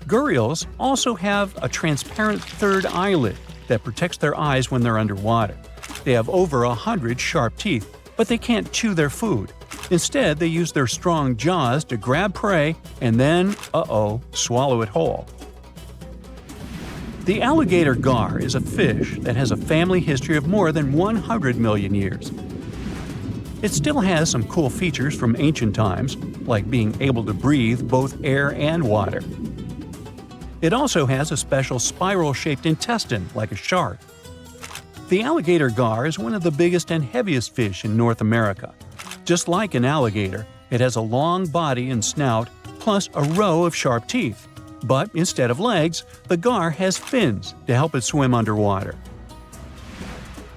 Speaker 2: Gharials also have a transparent third eyelid that protects their eyes when they're underwater. They have over 100 sharp teeth, but they can't chew their food. Instead, they use their strong jaws to grab prey and then, swallow it whole. The alligator gar is a fish that has a family history of more than 100 million years. It still has some cool features from ancient times, like being able to breathe both air and water. It also has a special spiral-shaped intestine, like a shark. The alligator gar is one of the biggest and heaviest fish in North America. Just like an alligator, it has a long body and snout, plus a row of sharp teeth. But instead of legs, the gar has fins to help it swim underwater.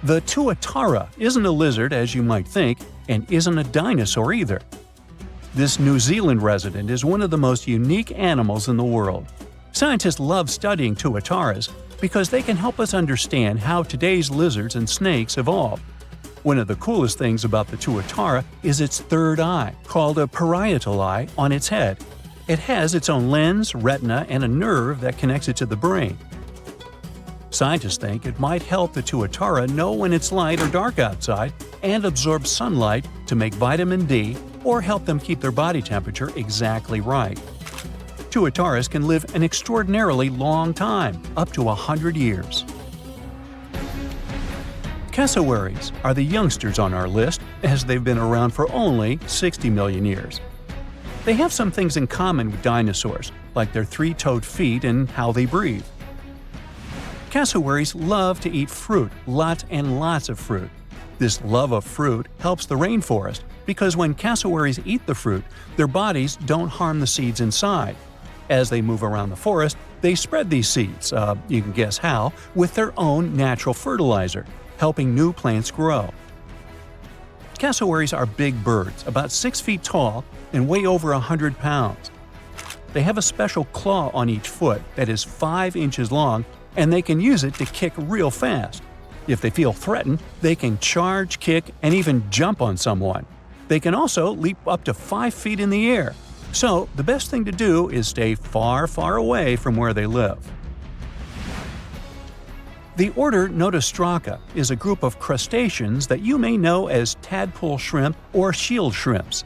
Speaker 2: The tuatara isn't a lizard as you might think, and isn't a dinosaur either. This New Zealand resident is one of the most unique animals in the world. Scientists love studying tuataras because they can help us understand how today's lizards and snakes evolved. One of the coolest things about the tuatara is its third eye, called a parietal eye, on its head. It has its own lens, retina, and a nerve that connects it to the brain. Scientists think it might help the tuatara know when it's light or dark outside and absorb sunlight to make vitamin D or help them keep their body temperature exactly right. Tuataras can live an extraordinarily long time, up to 100 years. Cassowaries are the youngsters on our list, as they've been around for only 60 million years. They have some things in common with dinosaurs, like their 3-toed feet and how they breathe. Cassowaries love to eat fruit, lots and lots of fruit. This love of fruit helps the rainforest because when cassowaries eat the fruit, their bodies don't harm the seeds inside. As they move around the forest, they spread these seeds, you can guess how, with their own natural fertilizer, helping new plants grow. Cassowaries are big birds, about 6 feet tall and weigh over 100 pounds. They have a special claw on each foot that is 5 inches long, and they can use it to kick real fast. If they feel threatened, they can charge, kick, and even jump on someone. They can also leap up to 5 feet in the air. So, the best thing to do is stay far, far away from where they live. The order Notostraca is a group of crustaceans that you may know as tadpole shrimp or shield shrimps.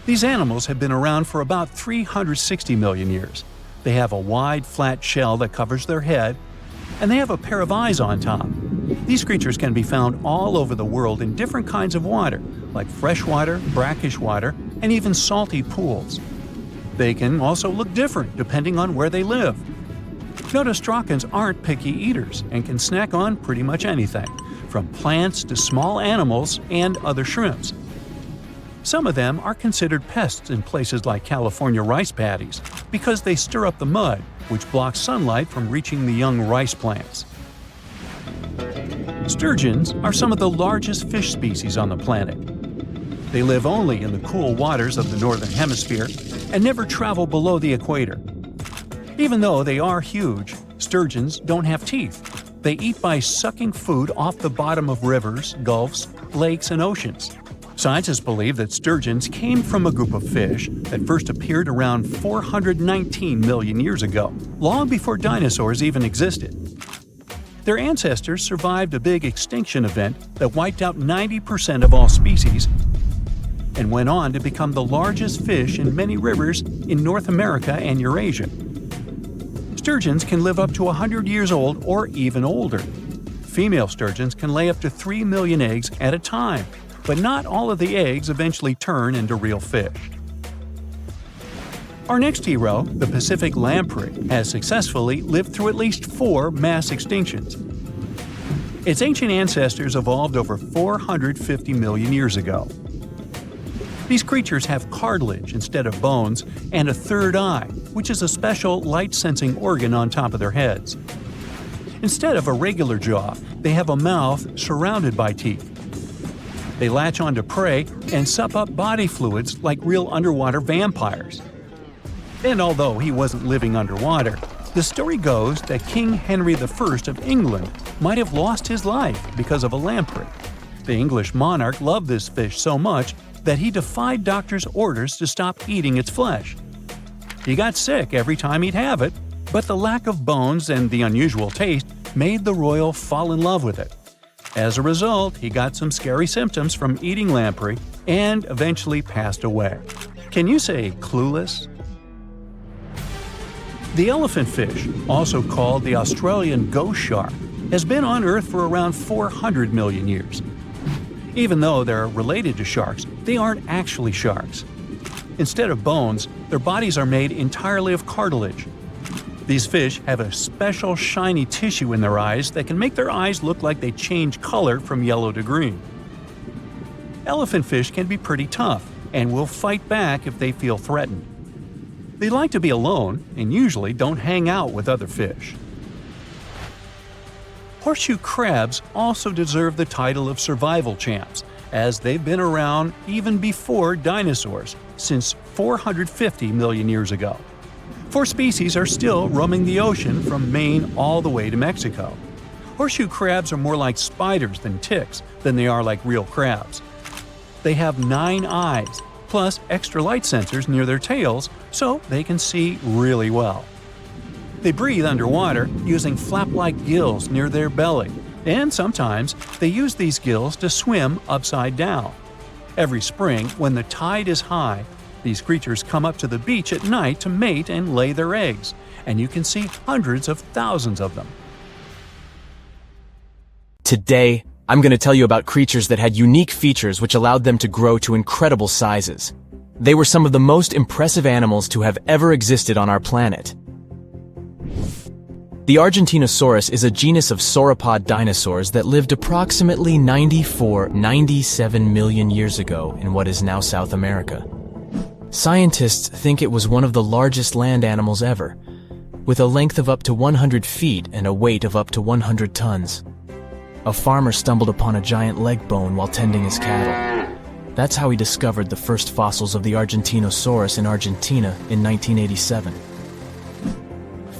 Speaker 2: These animals have been around for about 360 million years. They have a wide, flat shell that covers their head, and they have a pair of eyes on top. These creatures can be found all over the world in different kinds of water, like freshwater, brackish water, and even salty pools. They can also look different depending on where they live. Notostracans aren't picky eaters and can snack on pretty much anything, from plants to small animals and other shrimps. Some of them are considered pests in places like California rice paddies because they stir up the mud, which blocks sunlight from reaching the young rice plants. Sturgeons are some of the largest fish species on the planet. They live only in the cool waters of the northern hemisphere and never travel below the equator. Even though they are huge, sturgeons don't have teeth. They eat by sucking food off the bottom of rivers, gulfs, lakes, and oceans. Scientists believe that sturgeons came from a group of fish that first appeared around 419 million years ago, long before dinosaurs even existed. Their ancestors survived a big extinction event that wiped out 90% of all species and went on to become the largest fish in many rivers in North America and Eurasia. Sturgeons can live up to 100 years old or even older. female sturgeons can lay up to 3 million eggs at a time, but not all of the eggs eventually turn into real fish. Our next hero, the Pacific lamprey, has successfully lived through at least 4 mass extinctions. Its ancient ancestors evolved over 450 million years ago. These creatures have cartilage instead of bones and a third eye, which is a special light-sensing organ on top of their heads. Instead of a regular jaw, they have a mouth surrounded by teeth. They latch onto prey and sup up body fluids like real underwater vampires. And although he wasn't living underwater, the story goes that King Henry I of England might have lost his life because of a lamprey. The English monarch loved this fish so much that he defied doctors' orders to stop eating its flesh. He got sick every time he'd have it, but the lack of bones and the unusual taste made the royal fall in love with it. As a result, he got some scary symptoms from eating lamprey and eventually passed away. Can you say clueless? The elephant fish, also called the Australian ghost shark, has been on Earth for around 400 million years. Even though they're related to sharks, they aren't actually sharks. Instead of bones, their bodies are made entirely of cartilage. These fish have a special shiny tissue in their eyes that can make their eyes look like they change color from yellow to green. Elephant fish can be pretty tough and will fight back if they feel threatened. They like to be alone and usually don't hang out with other fish. Horseshoe crabs also deserve the title of survival champs, as they've been around even before dinosaurs, since 450 million years ago. 4 species are still roaming the ocean from Maine all the way to Mexico. Horseshoe crabs are more like spiders than ticks than they are like real crabs. They have 9 eyes, plus extra light sensors near their tails, so they can see really well. They breathe underwater using flap-like gills near their belly, and sometimes they use these gills to swim upside down. Every spring, when the tide is high, these creatures come up to the beach at night to mate and lay their eggs, and you can see hundreds of thousands of them.
Speaker 4: Today, I'm going to tell you about creatures that had unique features which allowed them to grow to incredible sizes. They were some of the most impressive animals to have ever existed on our planet. The Argentinosaurus is a genus of sauropod dinosaurs that lived approximately 97 million years ago in what is now South America. Scientists think it was one of the largest land animals ever, with a length of up to 100 feet and a weight of up to 100 tons. A farmer stumbled upon a giant leg bone while tending his cattle. That's how he discovered the first fossils of the Argentinosaurus in Argentina in 1987.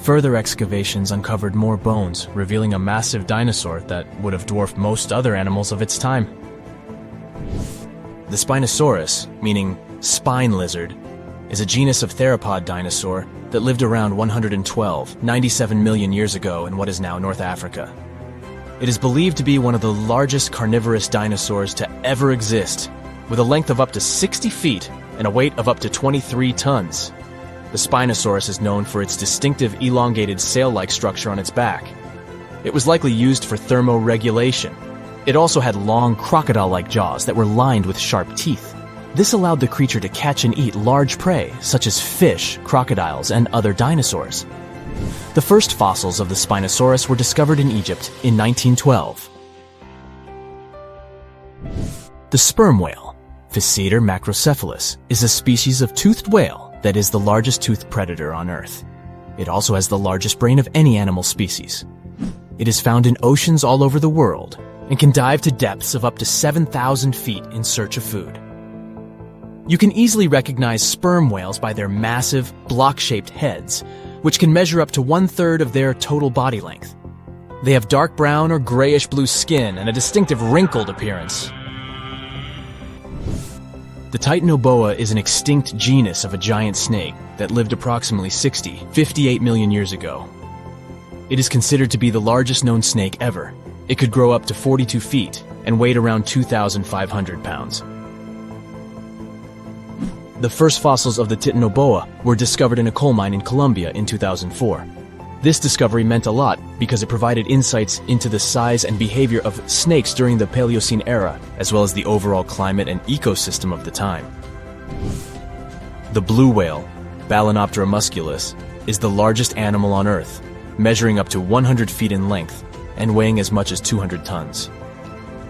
Speaker 4: Further excavations uncovered more bones, revealing a massive dinosaur that would have dwarfed most other animals of its time. The Spinosaurus, meaning spine lizard, is a genus of theropod dinosaur that lived around 97 million years ago in what is now North Africa. It is believed to be one of the largest carnivorous dinosaurs to ever exist, with a length of up to 60 feet and a weight of up to 23 tons. The Spinosaurus is known for its distinctive elongated sail-like structure on its back. It was likely used for thermoregulation. It also had long crocodile-like jaws that were lined with sharp teeth. This allowed the creature to catch and eat large prey, such as fish, crocodiles, and other dinosaurs. The first fossils of the Spinosaurus were discovered in Egypt in 1912. The sperm whale, Physeter macrocephalus, is a species of toothed whale that is the largest toothed predator on Earth. It also has the largest brain of any animal species. It is found in oceans all over the world and can dive to depths of up to 7,000 feet in search of food. You can easily recognize sperm whales by their massive, block-shaped heads, which can measure up to 1/3 of their total body length. They have dark brown or grayish-blue skin and a distinctive wrinkled appearance. The Titanoboa is an extinct genus of a giant snake that lived approximately 58 million years ago. It is considered to be the largest known snake ever. It could grow up to 42 feet and weighed around 2,500 pounds. The first fossils of the Titanoboa were discovered in a coal mine in Colombia in 2004. This discovery meant a lot because it provided insights into the size and behavior of snakes during the Paleocene era, as well as the overall climate and ecosystem of the time. The blue whale, Balænoptera musculus, is the largest animal on Earth, measuring up to 100 feet in length and weighing as much as 200 tons.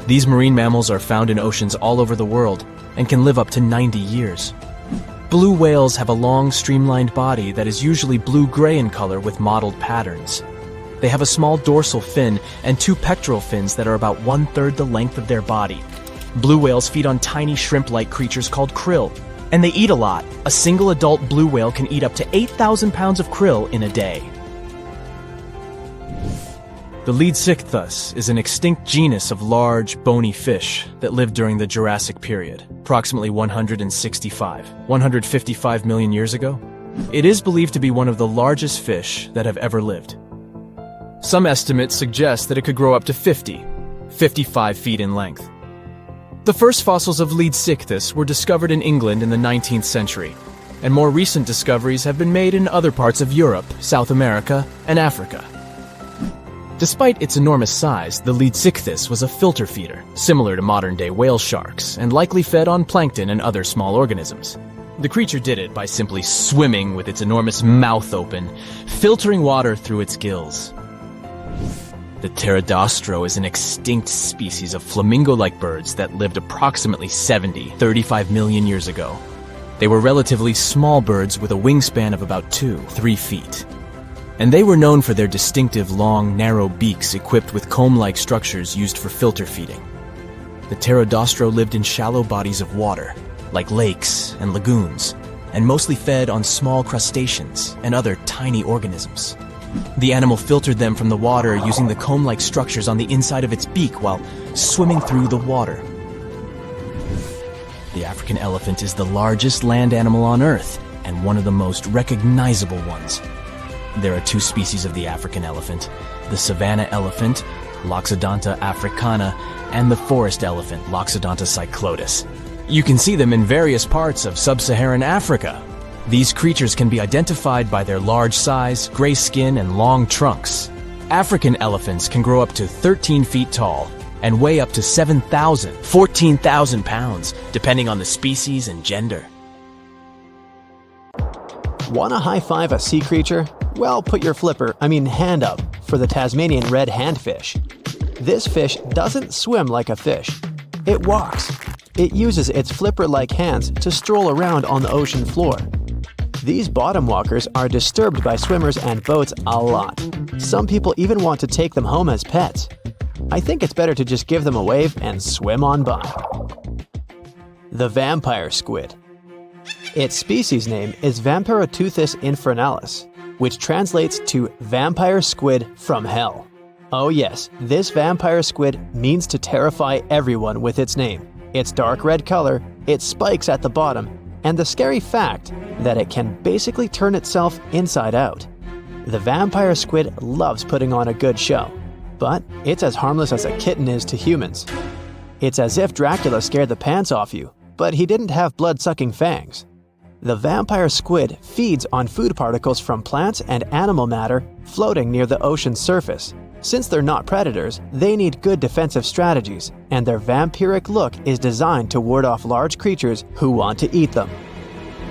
Speaker 4: These marine mammals are found in oceans all over the world and can live up to 90 years. Blue whales have a long, streamlined body that is usually blue-gray in color with mottled patterns. They have a small dorsal fin and 2 pectoral fins that are about 1/3 the length of their body. Blue whales feed on tiny shrimp-like creatures called krill, and they eat a lot. A single adult blue whale can eat up to 8,000 pounds of krill in a day. The Leadsichthus is an extinct genus of large, bony fish that lived during the Jurassic period, approximately 155 million years ago. It is believed to be one of the largest fish that have ever lived. Some estimates suggest that it could grow up to 55 feet in length. The first fossils of Leadsichthus were discovered in England in the 19th century, and more recent discoveries have been made in other parts of Europe, South America, and Africa. Despite its enormous size, the Leadsichthus was a filter feeder, similar to modern-day whale sharks, and likely fed on plankton and other small organisms. The creature did it by simply swimming with its enormous mouth open, filtering water through its gills. The pterodostro is an extinct species of flamingo-like birds that lived approximately 35 million years ago. They were relatively small birds with a wingspan of about 2-3 feet. And they were known for their distinctive long, narrow beaks equipped with comb-like structures used for filter feeding. The pterodostro lived in shallow bodies of water, like lakes and lagoons, and mostly fed on small crustaceans and other tiny organisms. The animal filtered them from the water using the comb-like structures on the inside of its beak while swimming through the water. The African elephant is the largest land animal on Earth and one of the most recognizable ones. There are 2 species of the African elephant, the savanna elephant, Loxodonta africana, and the forest elephant, Loxodonta cyclotis. You can see them in various parts of sub-Saharan Africa. These creatures can be identified by their large size, gray skin, and long trunks. African elephants can grow up to 13 feet tall and weigh up to 14,000 pounds, depending on the species and gender.
Speaker 1: Want to high-five a sea creature? Well, put your hand up for the Tasmanian red handfish. This fish doesn't swim like a fish. It walks. It uses its flipper-like hands to stroll around on the ocean floor. These bottom walkers are disturbed by swimmers and boats a lot. Some people even want to take them home as pets. I think it's better to just give them a wave and swim on by. The vampire squid. Its species name is Vampiroteuthis infernalis, which translates to vampire squid from hell. Oh yes, this vampire squid means to terrify everyone with its name, its dark red color, its spikes at the bottom, and the scary fact that it can basically turn itself inside out. The vampire squid loves putting on a good show, but it's as harmless as a kitten is to humans. It's as if Dracula scared the pants off you, but he didn't have blood-sucking fangs. The vampire squid feeds on food particles from plants and animal matter floating near the ocean's surface. Since they're not predators, they need good defensive strategies, and their vampiric look is designed to ward off large creatures who want to eat them.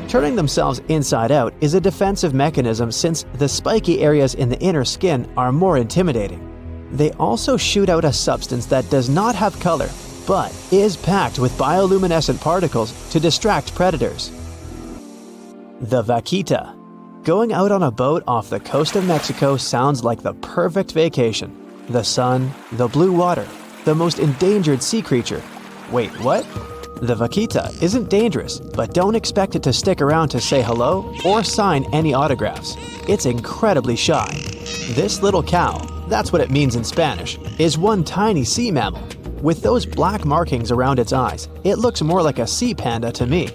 Speaker 1: Turning themselves inside out is a defensive mechanism since the spiky areas in the inner skin are more intimidating. They also shoot out a substance that does not have color, but is packed with bioluminescent particles to distract predators. The vaquita. Going out on a boat off the coast of Mexico sounds like the perfect vacation. The sun, the blue water, the most endangered sea creature. Wait, what? The vaquita isn't dangerous, but don't expect it to stick around to say hello or sign any autographs. It's incredibly shy. This little cow, that's what it means in Spanish, is one tiny sea mammal. With those black markings around its eyes, it looks more like a sea panda to me.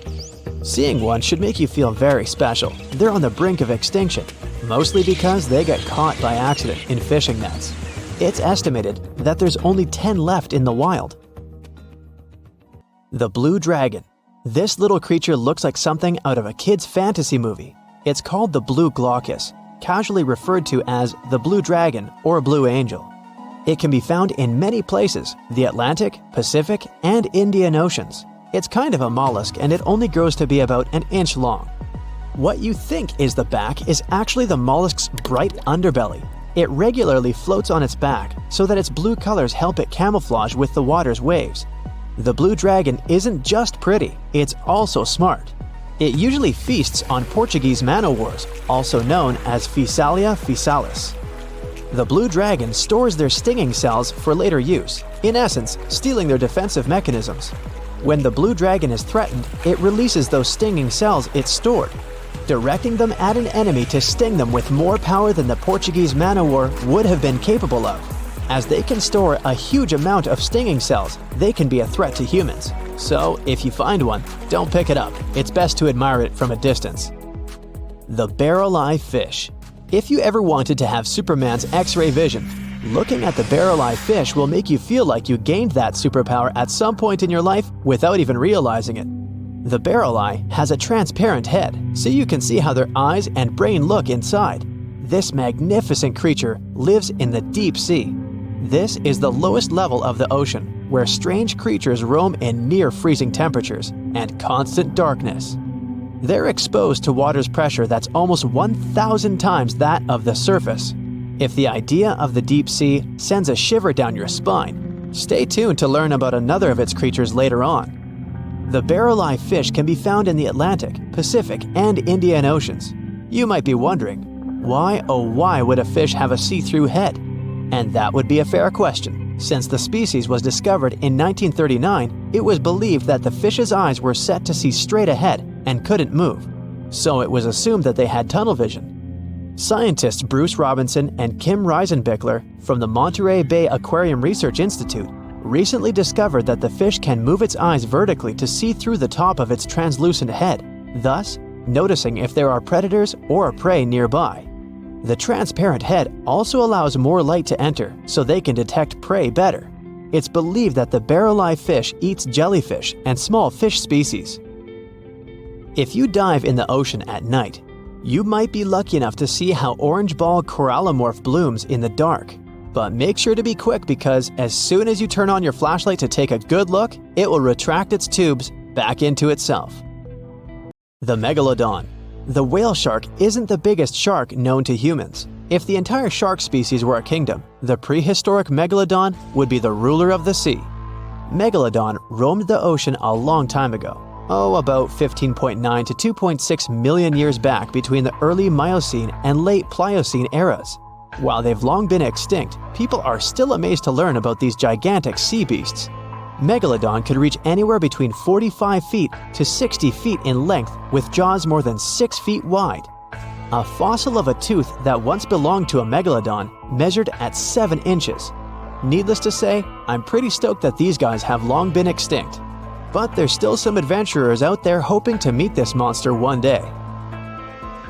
Speaker 1: Seeing one should make you feel very special. They're on the brink of extinction, mostly because they got caught by accident in fishing nets. It's estimated that there's only 10 left in the wild. The blue dragon. This little creature looks like something out of a kid's fantasy movie. It's called the blue glaucus, casually referred to as the blue dragon or blue angel. It can be found in many places, the Atlantic, Pacific, and Indian Oceans. It's kind of a mollusk and it only grows to be about an inch long. What you think is the back is actually the mollusk's bright underbelly. It regularly floats on its back so that its blue colors help it camouflage with the water's waves. The blue dragon isn't just pretty, it's also smart. It usually feasts on Portuguese man-o'-wars, also known as Physalia physalis. The blue dragon stores their stinging cells for later use, in essence, stealing their defensive mechanisms. When the blue dragon is threatened, it releases those stinging cells it stored, directing them at an enemy to sting them with more power than the Portuguese man-o'-war would have been capable of. As they can store a huge amount of stinging cells, they can be a threat to humans. So, if you find one, don't pick it up. It's best to admire it from a distance. The barrel-eye fish. If you ever wanted to have Superman's X-ray vision, looking at the barrel-eye fish will make you feel like you gained that superpower at some point in your life without even realizing it. The barrel eye has a transparent head, so you can see how their eyes and brain look inside. This magnificent creature lives in the deep sea. This is the lowest level of the ocean, where strange creatures roam in near-freezing temperatures and constant darkness. They're exposed to water's pressure that's almost 1,000 times that of the surface. If the idea of the deep sea sends a shiver down your spine, stay tuned to learn about another of its creatures later on. The barrel-eye fish can be found in the Atlantic, Pacific, and Indian Oceans. You might be wondering, why oh why would a fish have a see-through head? And that would be a fair question. Since the species was discovered in 1939, it was believed that the fish's eyes were set to see straight ahead and couldn't move. So it was assumed that they had tunnel vision. Scientists Bruce Robinson and Kim Reisenbichler from the Monterey Bay Aquarium Research Institute recently discovered that the fish can move its eyes vertically to see through the top of its translucent head, thus noticing if there are predators or prey nearby. The transparent head also allows more light to enter so they can detect prey better. It's believed that the barrel-eye fish eats jellyfish and small fish species. If you dive in the ocean at night, you might be lucky enough to see how orange ball corallimorph blooms in the dark. But make sure to be quick because as soon as you turn on your flashlight to take a good look, it will retract its tubes back into itself. The megalodon. The whale shark isn't the biggest shark known to humans. If the entire shark species were a kingdom, the prehistoric megalodon would be the ruler of the sea. Megalodon roamed the ocean a long time ago. About 15.9 to 2.6 million years back between the early Miocene and late Pliocene eras. While they've long been extinct, people are still amazed to learn about these gigantic sea beasts. Megalodon could reach anywhere between 45 feet to 60 feet in length with jaws more than 6 feet wide. A fossil of a tooth that once belonged to a megalodon measured at 7 inches. Needless to say, I'm pretty stoked that these guys have long been extinct. But there's still some adventurers out there hoping to meet this monster one day.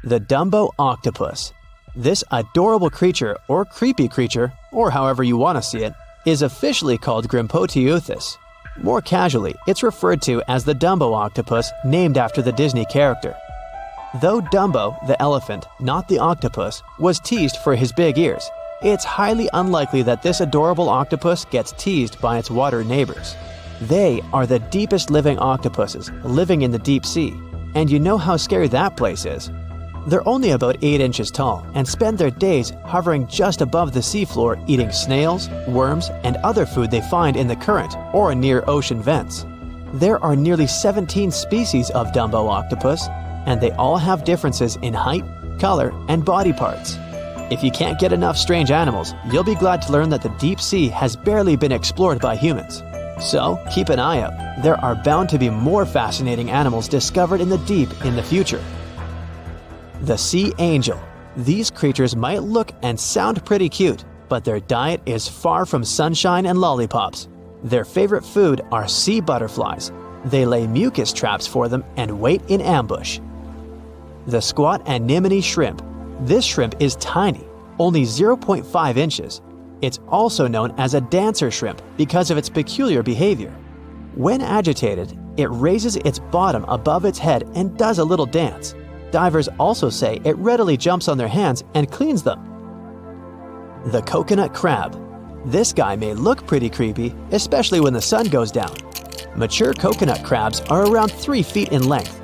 Speaker 1: The Dumbo octopus. This adorable creature, or creepy creature, or however you want to see it, is officially called Grimpoteuthis. More casually, it's referred to as the Dumbo octopus, named after the Disney character. Though Dumbo, the elephant, not the octopus, was teased for his big ears, it's highly unlikely that this adorable octopus gets teased by its water neighbors. They are the deepest living octopuses, living in the deep sea, and you know how scary that place is. They're only about 8 inches tall and spend their days hovering just above the seafloor eating snails, worms, and other food they find in the current or near ocean vents. There are nearly 17 species of Dumbo octopus, and they all have differences in height, color, and body parts. If you can't get enough strange animals, you'll be glad to learn that the deep sea has barely been explored by humans. So keep an eye out. There are bound to be more fascinating animals discovered in the deep in the future. The sea angel. These creatures might look and sound pretty cute, but their diet is far from sunshine and lollipops. Their favorite food are sea butterflies. They lay mucus traps for them and wait in ambush. The squat anemone shrimp. This shrimp is tiny, only 0.5 inches. It's also known as a dancer shrimp because of its peculiar behavior. When agitated, it raises its bottom above its head and does a little dance. Divers also say it readily jumps on their hands and cleans them. The coconut crab. This guy may look pretty creepy, especially when the sun goes down. Mature coconut crabs are around 3 feet in length.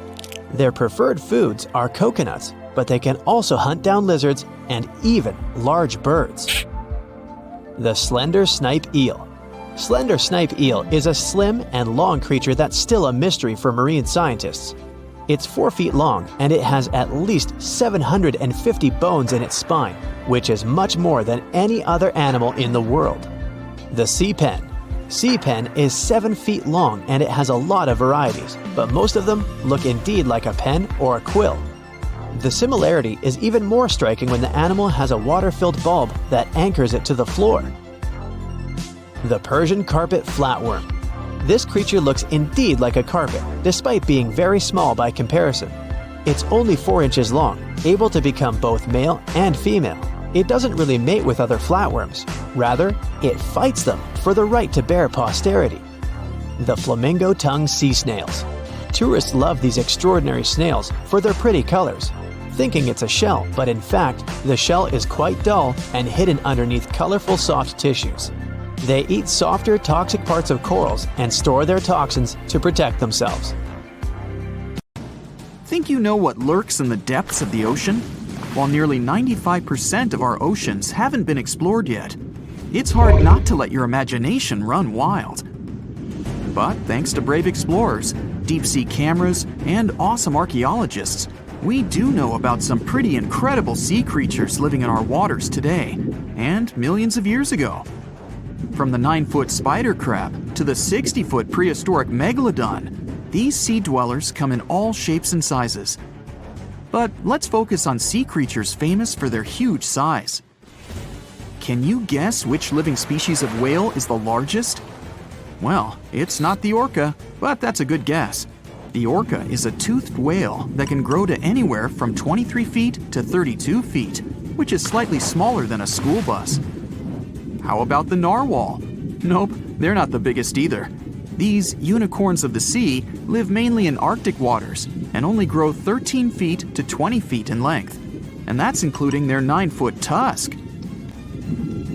Speaker 1: Their preferred foods are coconuts, but they can also hunt down lizards and even large birds. The slender snipe eel. Slender snipe eel is a slim and long creature that's still a mystery for marine scientists. It's 4 feet long and it has at least 750 bones in its spine, which is much more than any other animal in the world. The sea pen. Sea pen is 7 feet long and it has a lot of varieties, but most of them look indeed like a pen or a quill. The similarity is even more striking when the animal has a water-filled bulb that anchors it to the floor. The Persian carpet flatworm. This creature looks indeed like a carpet, despite being very small by comparison. It's only 4 inches long, able to become both male and female. It doesn't really mate with other flatworms. Rather, it fights them for the right to bear posterity. The flamingo-tongued sea snails. Tourists love these extraordinary snails for their pretty colors, thinking it's a shell, but in fact, the shell is quite dull and hidden underneath colorful soft tissues. They eat softer, toxic parts of corals and store their toxins to protect themselves.
Speaker 5: Think you know what lurks in the depths of the ocean? While nearly 95% of our oceans haven't been explored yet, it's hard not to let your imagination run wild. But thanks to brave explorers, deep-sea cameras, and awesome archaeologists, we do know about some pretty incredible sea creatures living in our waters today, and millions of years ago. From the 9-foot spider crab to the 60-foot prehistoric megalodon, these sea dwellers come in all shapes and sizes. But let's focus on sea creatures famous for their huge size. Can you guess which living species of whale is the largest? Well, it's not the orca, but that's a good guess. The orca is a toothed whale that can grow to anywhere from 23 feet to 32 feet, which is slightly smaller than a school bus. How about the narwhal? Nope, they're not the biggest either. These unicorns of the sea live mainly in Arctic waters and only grow 13 feet to 20 feet in length, and that's including their 9-foot tusk.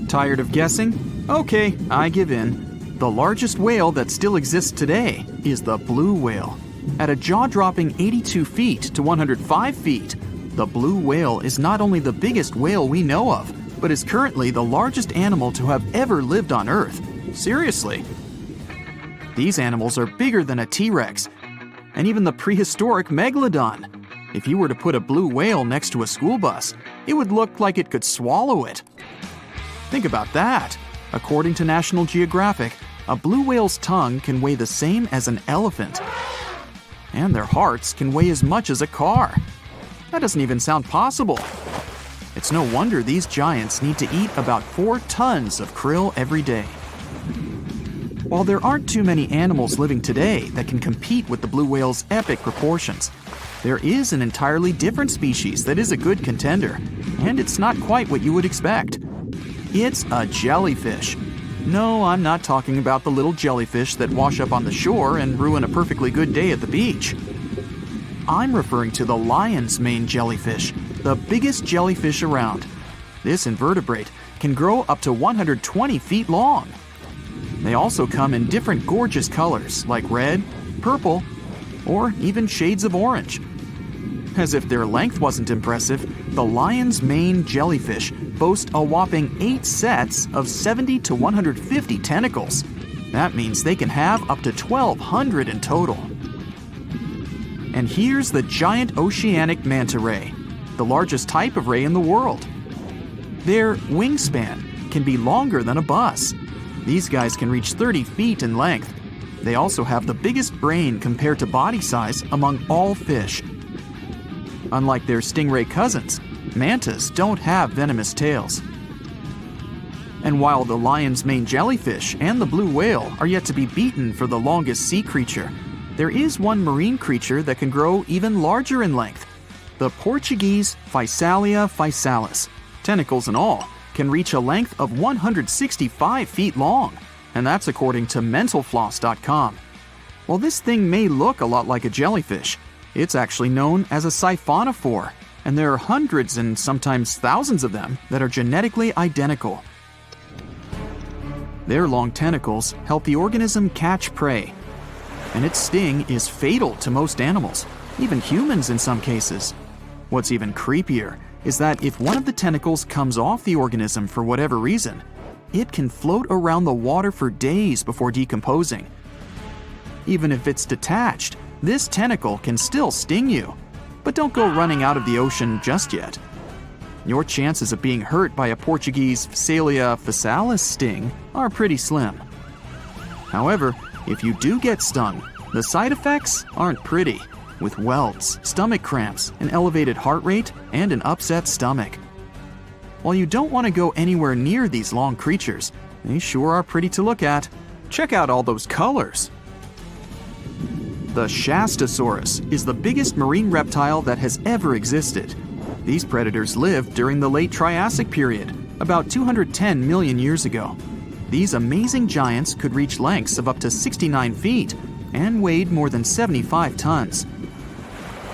Speaker 5: Tired of guessing? Okay, I give in. The largest whale that still exists today is the blue whale. At a jaw-dropping 82 feet to 105 feet, the blue whale is not only the biggest whale we know of, but is currently the largest animal to have ever lived on Earth. Seriously. These animals are bigger than a T-Rex, and even the prehistoric megalodon. If you were to put a blue whale next to a school bus, it would look like it could swallow it. Think about that. According to National Geographic, a blue whale's tongue can weigh the same as an elephant. And their hearts can weigh as much as a car. That doesn't even sound possible. It's no wonder these giants need to eat about 4 tons of krill every day. While there aren't too many animals living today that can compete with the blue whale's epic proportions, there is an entirely different species that is a good contender, and it's not quite what you would expect. It's a jellyfish. No, I'm not talking about the little jellyfish that wash up on the shore and ruin a perfectly good day at the beach. I'm referring to the lion's mane jellyfish, the biggest jellyfish around. This invertebrate can grow up to 120 feet long. They also come in different gorgeous colors like red, purple, or even shades of orange. As if their length wasn't impressive, the lion's mane jellyfish boast a whopping 8 sets of 70 to 150 tentacles. That means they can have up to 1,200 in total. And here's the giant oceanic manta ray, the largest type of ray in the world. Their wingspan can be longer than a bus. These guys can reach 30 feet in length. They also have the biggest brain compared to body size among all fish. Unlike their stingray cousins, mantas don't have venomous tails. And while the lion's mane jellyfish and the blue whale are yet to be beaten for the longest sea creature, there is one marine creature that can grow even larger in length. The Portuguese Physalia physalis, tentacles and all, can reach a length of 165 feet long, and that's according to mentalfloss.com. While this thing may look a lot like a jellyfish, It's actually known as a siphonophore, and there are hundreds and sometimes thousands of them that are genetically identical. Their long tentacles help the organism catch prey, and its sting is fatal to most animals, even humans in some cases. What's even creepier is that if one of the tentacles comes off the organism for whatever reason, it can float around the water for days before decomposing. Even if it's detached, this tentacle can still sting you. But don't go running out of the ocean just yet. Your chances of being hurt by a Portuguese Phacelia phasalis sting are pretty slim. However, if you do get stung, the side effects aren't pretty, with welts, stomach cramps, an elevated heart rate, and an upset stomach. While you don't want to go anywhere near these long creatures, they sure are pretty to look at. Check out all those colors. The Shastasaurus is the biggest marine reptile that has ever existed. These predators lived during the late Triassic period, about 210 million years ago. These amazing giants could reach lengths of up to 69 feet and weighed more than 75 tons.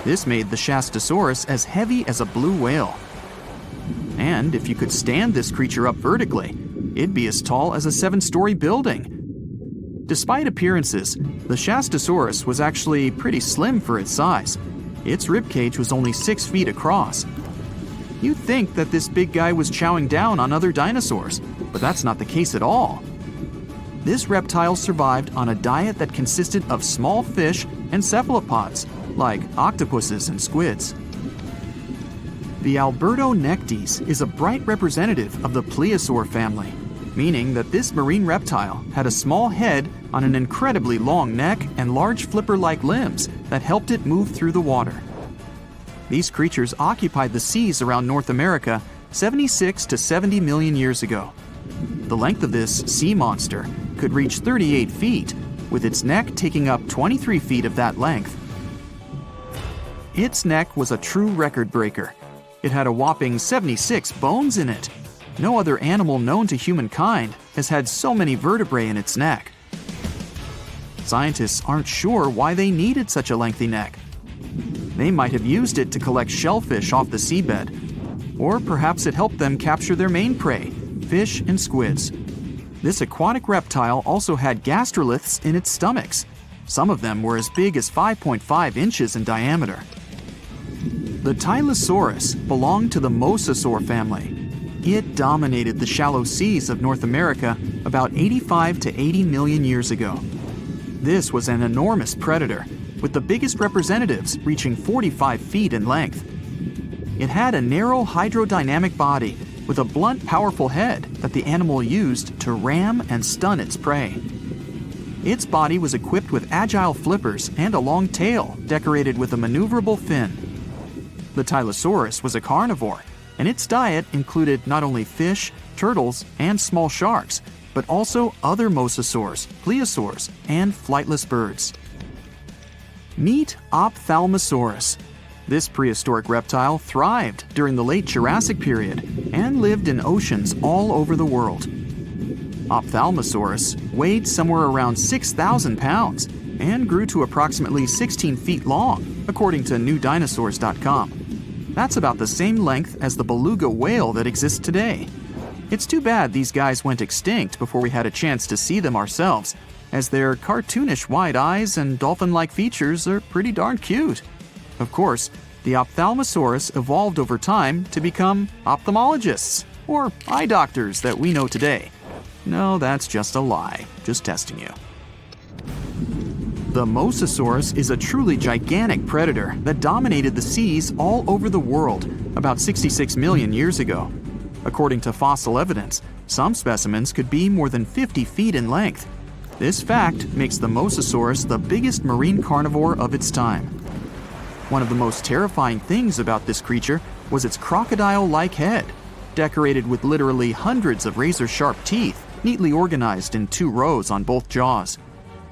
Speaker 5: This made the Shastasaurus as heavy as a blue whale. And if you could stand this creature up vertically, it'd be as tall as a 7-story building. Despite appearances, the Shastasaurus was actually pretty slim for its size. Its ribcage was only 6 feet across. You'd think that this big guy was chowing down on other dinosaurs, but that's not the case at all. This reptile survived on a diet that consisted of small fish and cephalopods, like octopuses and squids. The Albertonectes is a bright representative of the plesiosaur family, meaning that this marine reptile had a small head on an incredibly long neck and large flipper-like limbs that helped it move through the water. These creatures occupied the seas around North America 76 to 70 million years ago. The length of this sea monster could reach 38 feet, with its neck taking up 23 feet of that length. Its neck was a true record breaker. It had a whopping 76 bones in it. No other animal known to humankind has had so many vertebrae in its neck. Scientists aren't sure why they needed such a lengthy neck. They might have used it to collect shellfish off the seabed, or perhaps it helped them capture their main prey, fish and squids. This aquatic reptile also had gastroliths in its stomachs. Some of them were as big as 5.5 inches in diameter. The Tylosaurus belonged to the Mosasaur family. It dominated the shallow seas of North America about 85 to 80 million years ago. This was an enormous predator, with the biggest representatives reaching 45 feet in length. It had a narrow hydrodynamic body with a blunt, powerful head that the animal used to ram and stun its prey. Its body was equipped with agile flippers and a long tail decorated with a maneuverable fin. The Tylosaurus was a carnivore, and its diet included not only fish, turtles, and small sharks, but also other mosasaurs, plesiosaurs, and flightless birds. Meet Ophthalmosaurus. This prehistoric reptile thrived during the late Jurassic period and lived in oceans all over the world. Ophthalmosaurus weighed somewhere around 6,000 pounds and grew to approximately 16 feet long, according to newdinosaurs.com. That's about the same length as the beluga whale that exists today. It's too bad these guys went extinct before we had a chance to see them ourselves, as their cartoonish wide eyes and dolphin-like features are pretty darn cute. Of course, the Ophthalmosaurus evolved over time to become ophthalmologists, or eye doctors that we know today. No, that's just a lie. Just testing you. The Mosasaurus is a truly gigantic predator that dominated the seas all over the world about 66 million years ago. According to fossil evidence, some specimens could be more than 50 feet in length. This fact makes the Mosasaurus the biggest marine carnivore of its time. One of the most terrifying things about this creature was its crocodile-like head, decorated with literally hundreds of razor-sharp teeth, neatly organized in 2 rows on both jaws.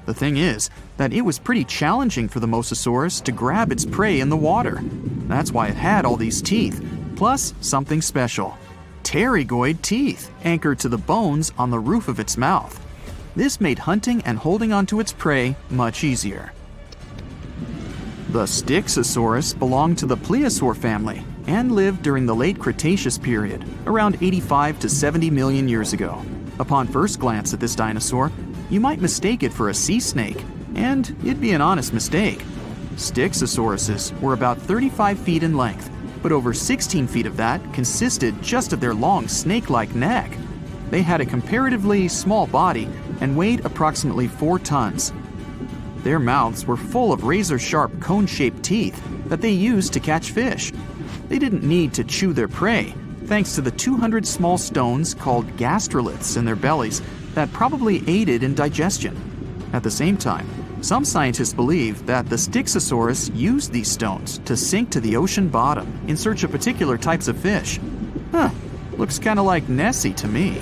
Speaker 5: The thing is that it was pretty challenging for the Mosasaurus to grab its prey in the water. That's why it had all these teeth, plus something special: pterygoid teeth anchored to the bones on the roof of its mouth. This made hunting and holding onto its prey much easier. The Styxosaurus belonged to the plesiosaur family and lived during the late Cretaceous period, around 85 to 70 million years ago. Upon first glance at this dinosaur, you might mistake it for a sea snake, and it'd be an honest mistake. Styxosauruses were about 35 feet in length, but over 16 feet of that consisted just of their long snake-like neck. They had a comparatively small body and weighed approximately 4 tons. Their mouths were full of razor-sharp cone-shaped teeth that they used to catch fish. They didn't need to chew their prey, thanks to the 200 small stones called gastroliths in their bellies that probably aided in digestion. At the same time, some scientists believe that the Styxosaurus used these stones to sink to the ocean bottom in search of particular types of fish. Looks kinda like Nessie to me.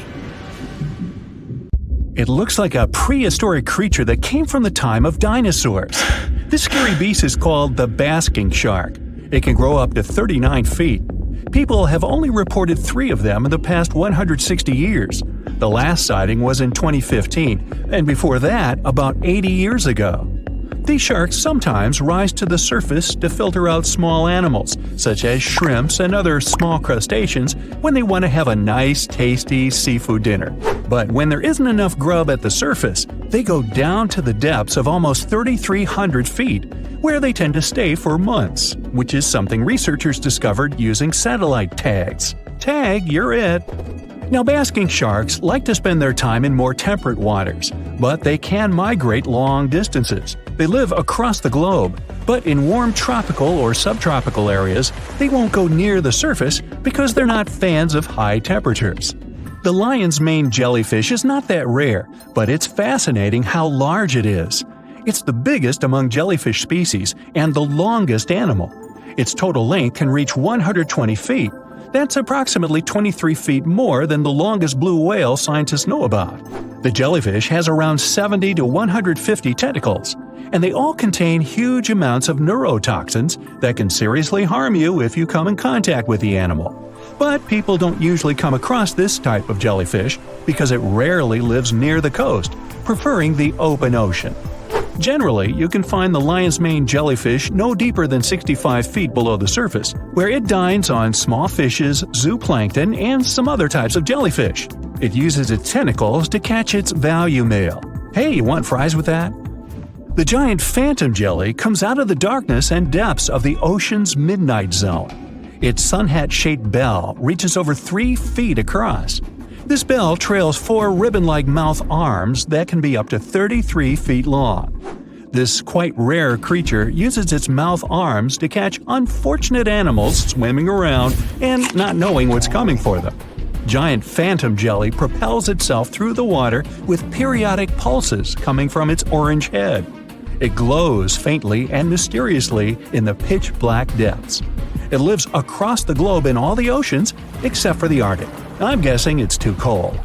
Speaker 2: It looks like a prehistoric creature that came from the time of dinosaurs. This scary beast is called the basking shark. It can grow up to 39 feet. People have only reported 3 of them in the past 160 years. The last sighting was in 2015, and before that, about 80 years ago. These sharks sometimes rise to the surface to filter out small animals, such as shrimps and other small crustaceans, when they want to have a nice, tasty seafood dinner. But when there isn't enough grub at the surface, they go down to the depths of almost 3,300 feet, where they tend to stay for months, which is something researchers discovered using satellite tags. Tag, you're it! Now, basking sharks like to spend their time in more temperate waters, but they can migrate long distances. They live across the globe, but in warm tropical or subtropical areas, they won't go near the surface because they're not fans of high temperatures. The lion's mane jellyfish is not that rare, but it's fascinating how large it is. It's the biggest among jellyfish species and the longest animal. Its total length can reach 120 feet. That's approximately 23 feet more than the longest blue whale scientists know about. The jellyfish has around 70 to 150 tentacles, and they all contain huge amounts of neurotoxins that can seriously harm you if you come in contact with the animal. But people don't usually come across this type of jellyfish because it rarely lives near the coast, preferring the open ocean. Generally, you can find the lion's mane jellyfish no deeper than 65 feet below the surface, where it dines on small fishes, zooplankton, and some other types of jellyfish. It uses its tentacles to catch its value meal. Hey, you want fries with that? The giant phantom jelly comes out of the darkness and depths of the ocean's midnight zone. Its sun hat-shaped bell reaches over 3 feet across. This bell trails 4 ribbon-like mouth arms that can be up to 33 feet long. This quite rare creature uses its mouth arms to catch unfortunate animals swimming around and not knowing what's coming for them. Giant phantom jelly propels itself through the water with periodic pulses coming from its orange head. It glows faintly and mysteriously in the pitch-black depths. It lives across the globe in all the oceans except for the Arctic. I'm guessing it's too cold.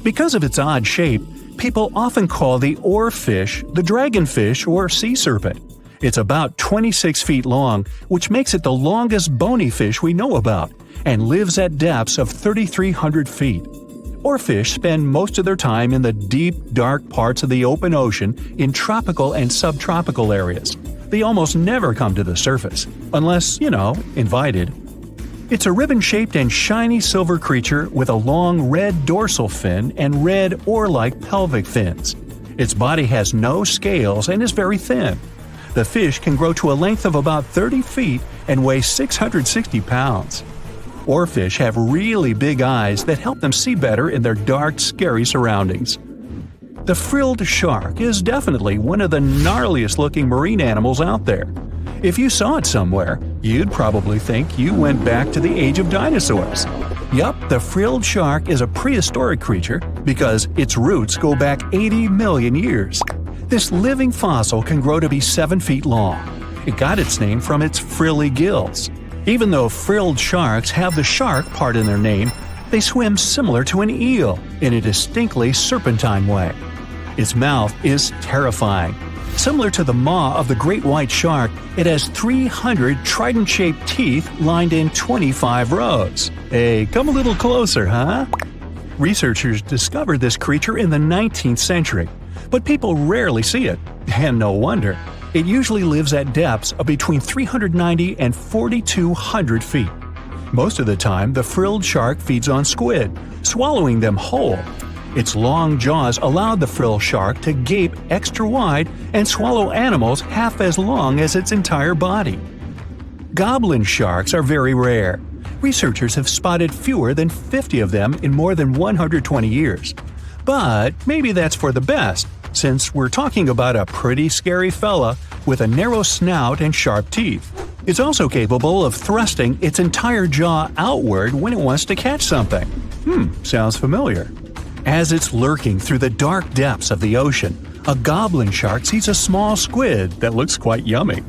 Speaker 2: Because of its odd shape, people often call the oarfish the dragonfish or sea serpent. It's about 26 feet long, which makes it the longest bony fish we know about, and lives at depths of 3,300 feet. Oarfish spend most of their time in the deep, dark parts of the open ocean in tropical and subtropical areas. They almost never come to the surface, unless, invited. It's a ribbon-shaped and shiny silver creature with a long red dorsal fin and red oar-like pelvic fins. Its body has no scales and is very thin. The fish can grow to a length of about 30 feet and weigh 660 pounds. Oarfish have really big eyes that help them see better in their dark, scary surroundings. The frilled shark is definitely one of the gnarliest-looking marine animals out there. If you saw it somewhere, you'd probably think you went back to the age of dinosaurs. Yup, the frilled shark is a prehistoric creature because its roots go back 80 million years. This living fossil can grow to be 7 feet long. It got its name from its frilly gills. Even though frilled sharks have the shark part in their name, they swim similar to an eel in a distinctly serpentine way. Its mouth is terrifying. Similar to the maw of the great white shark, it has 300 trident-shaped teeth lined in 25 rows. Hey, come a little closer, huh? Researchers discovered this creature in the 19th century, but people rarely see it, and no wonder. It usually lives at depths of between 390 and 4,200 feet. Most of the time, the frilled shark feeds on squid, swallowing them whole. Its long jaws allowed the frilled shark to gape extra wide and swallow animals half as long as its entire body. Goblin sharks are very rare. Researchers have spotted fewer than 50 of them in more than 120 years. But maybe that's for the best, since we're talking about a pretty scary fella with a narrow snout and sharp teeth. It's also capable of thrusting its entire jaw outward when it wants to catch something. Sounds familiar. As it's lurking through the dark depths of the ocean, a goblin shark sees a small squid that looks quite yummy.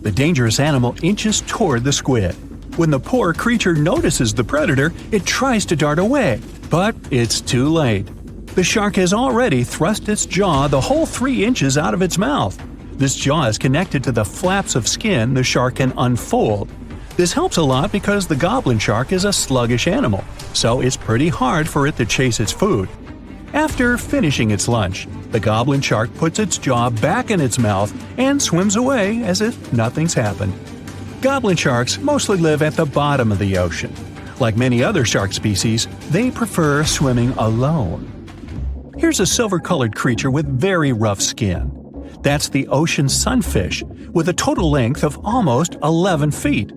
Speaker 2: The dangerous animal inches toward the squid. When the poor creature notices the predator, it tries to dart away, but it's too late. The shark has already thrust its jaw the whole 3 inches out of its mouth. This jaw is connected to the flaps of skin the shark can unfold. This helps a lot because the goblin shark is a sluggish animal, so it's pretty hard for it to chase its food. After finishing its lunch, the goblin shark puts its jaw back in its mouth and swims away as if nothing's happened. Goblin sharks mostly live at the bottom of the ocean. Like many other shark species, they prefer swimming alone. Here's a silver-colored creature with very rough skin. That's the ocean sunfish, with a total length of almost 11 feet.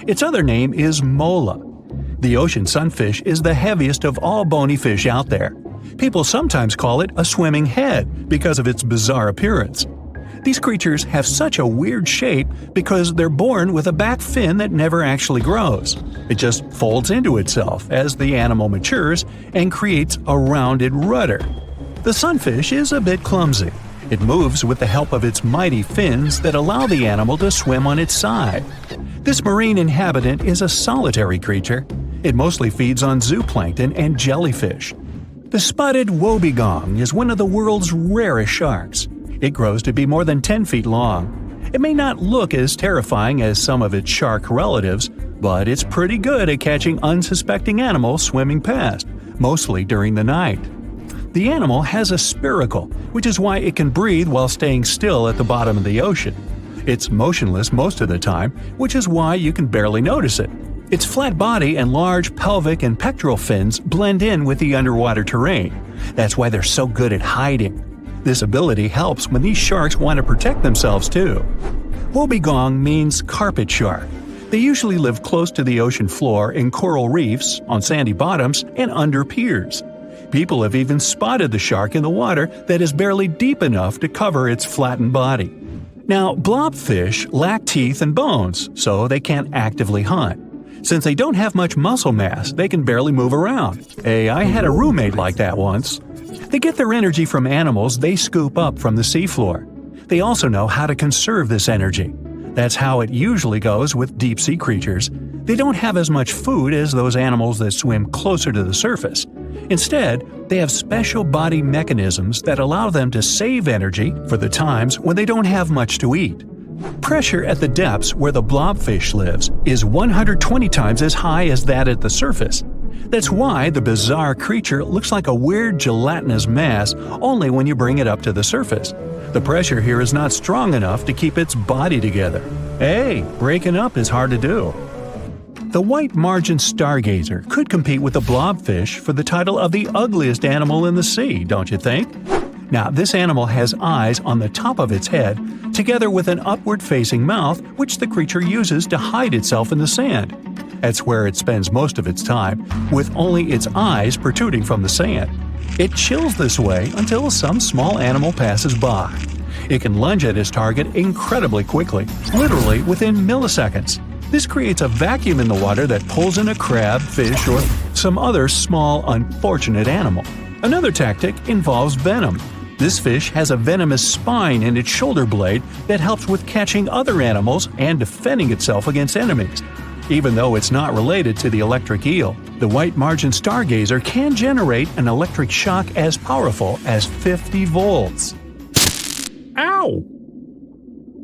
Speaker 2: Its other name is mola. The ocean sunfish is the heaviest of all bony fish out there. People sometimes call it a swimming head because of its bizarre appearance. These creatures have such a weird shape because they're born with a back fin that never actually grows. It just folds into itself as the animal matures and creates a rounded rudder. The sunfish is a bit clumsy. It moves with the help of its mighty fins that allow the animal to swim on its side. This marine inhabitant is a solitary creature. It mostly feeds on zooplankton and jellyfish. The spotted wobbegong is one of the world's rarest sharks. It grows to be more than 10 feet long. It may not look as terrifying as some of its shark relatives, but it's pretty good at catching unsuspecting animals swimming past, mostly during the night. The animal has a spiracle, which is why it can breathe while staying still at the bottom of the ocean. It's motionless most of the time, which is why you can barely notice it. Its flat body and large pelvic and pectoral fins blend in with the underwater terrain. That's why they're so good at hiding. This ability helps when these sharks want to protect themselves too. Wobbegong means carpet shark. They usually live close to the ocean floor in coral reefs, on sandy bottoms, and under piers. People have even spotted the shark in the water that is barely deep enough to cover its flattened body. Now, blobfish lack teeth and bones, so they can't actively hunt. Since they don't have much muscle mass, they can barely move around. Hey, I had a roommate like that once. They get their energy from animals they scoop up from the seafloor. They also know how to conserve this energy. That's how it usually goes with deep-sea creatures. They don't have as much food as those animals that swim closer to the surface. Instead, they have special body mechanisms that allow them to save energy for the times when they don't have much to eat. Pressure at the depths where the blobfish lives is 120 times as high as that at the surface. That's why the bizarre creature looks like a weird gelatinous mass only when you bring it up to the surface. The pressure here is not strong enough to keep its body together. Hey, breaking up is hard to do. The white margin stargazer could compete with the blobfish for the title of the ugliest animal in the sea, don't you think? Now, this animal has eyes on the top of its head, together with an upward-facing mouth which the creature uses to hide itself in the sand. That's where it spends most of its time, with only its eyes protruding from the sand. It chills this way until some small animal passes by. It can lunge at its target incredibly quickly, literally within milliseconds. This creates a vacuum in the water that pulls in a crab, fish, or some other small, unfortunate animal. Another tactic involves venom. This fish has a venomous spine in its shoulder blade that helps with catching other animals and defending itself against enemies. Even though it's not related to the electric eel, the white margin stargazer can generate an electric shock as powerful as 50 volts. Ow!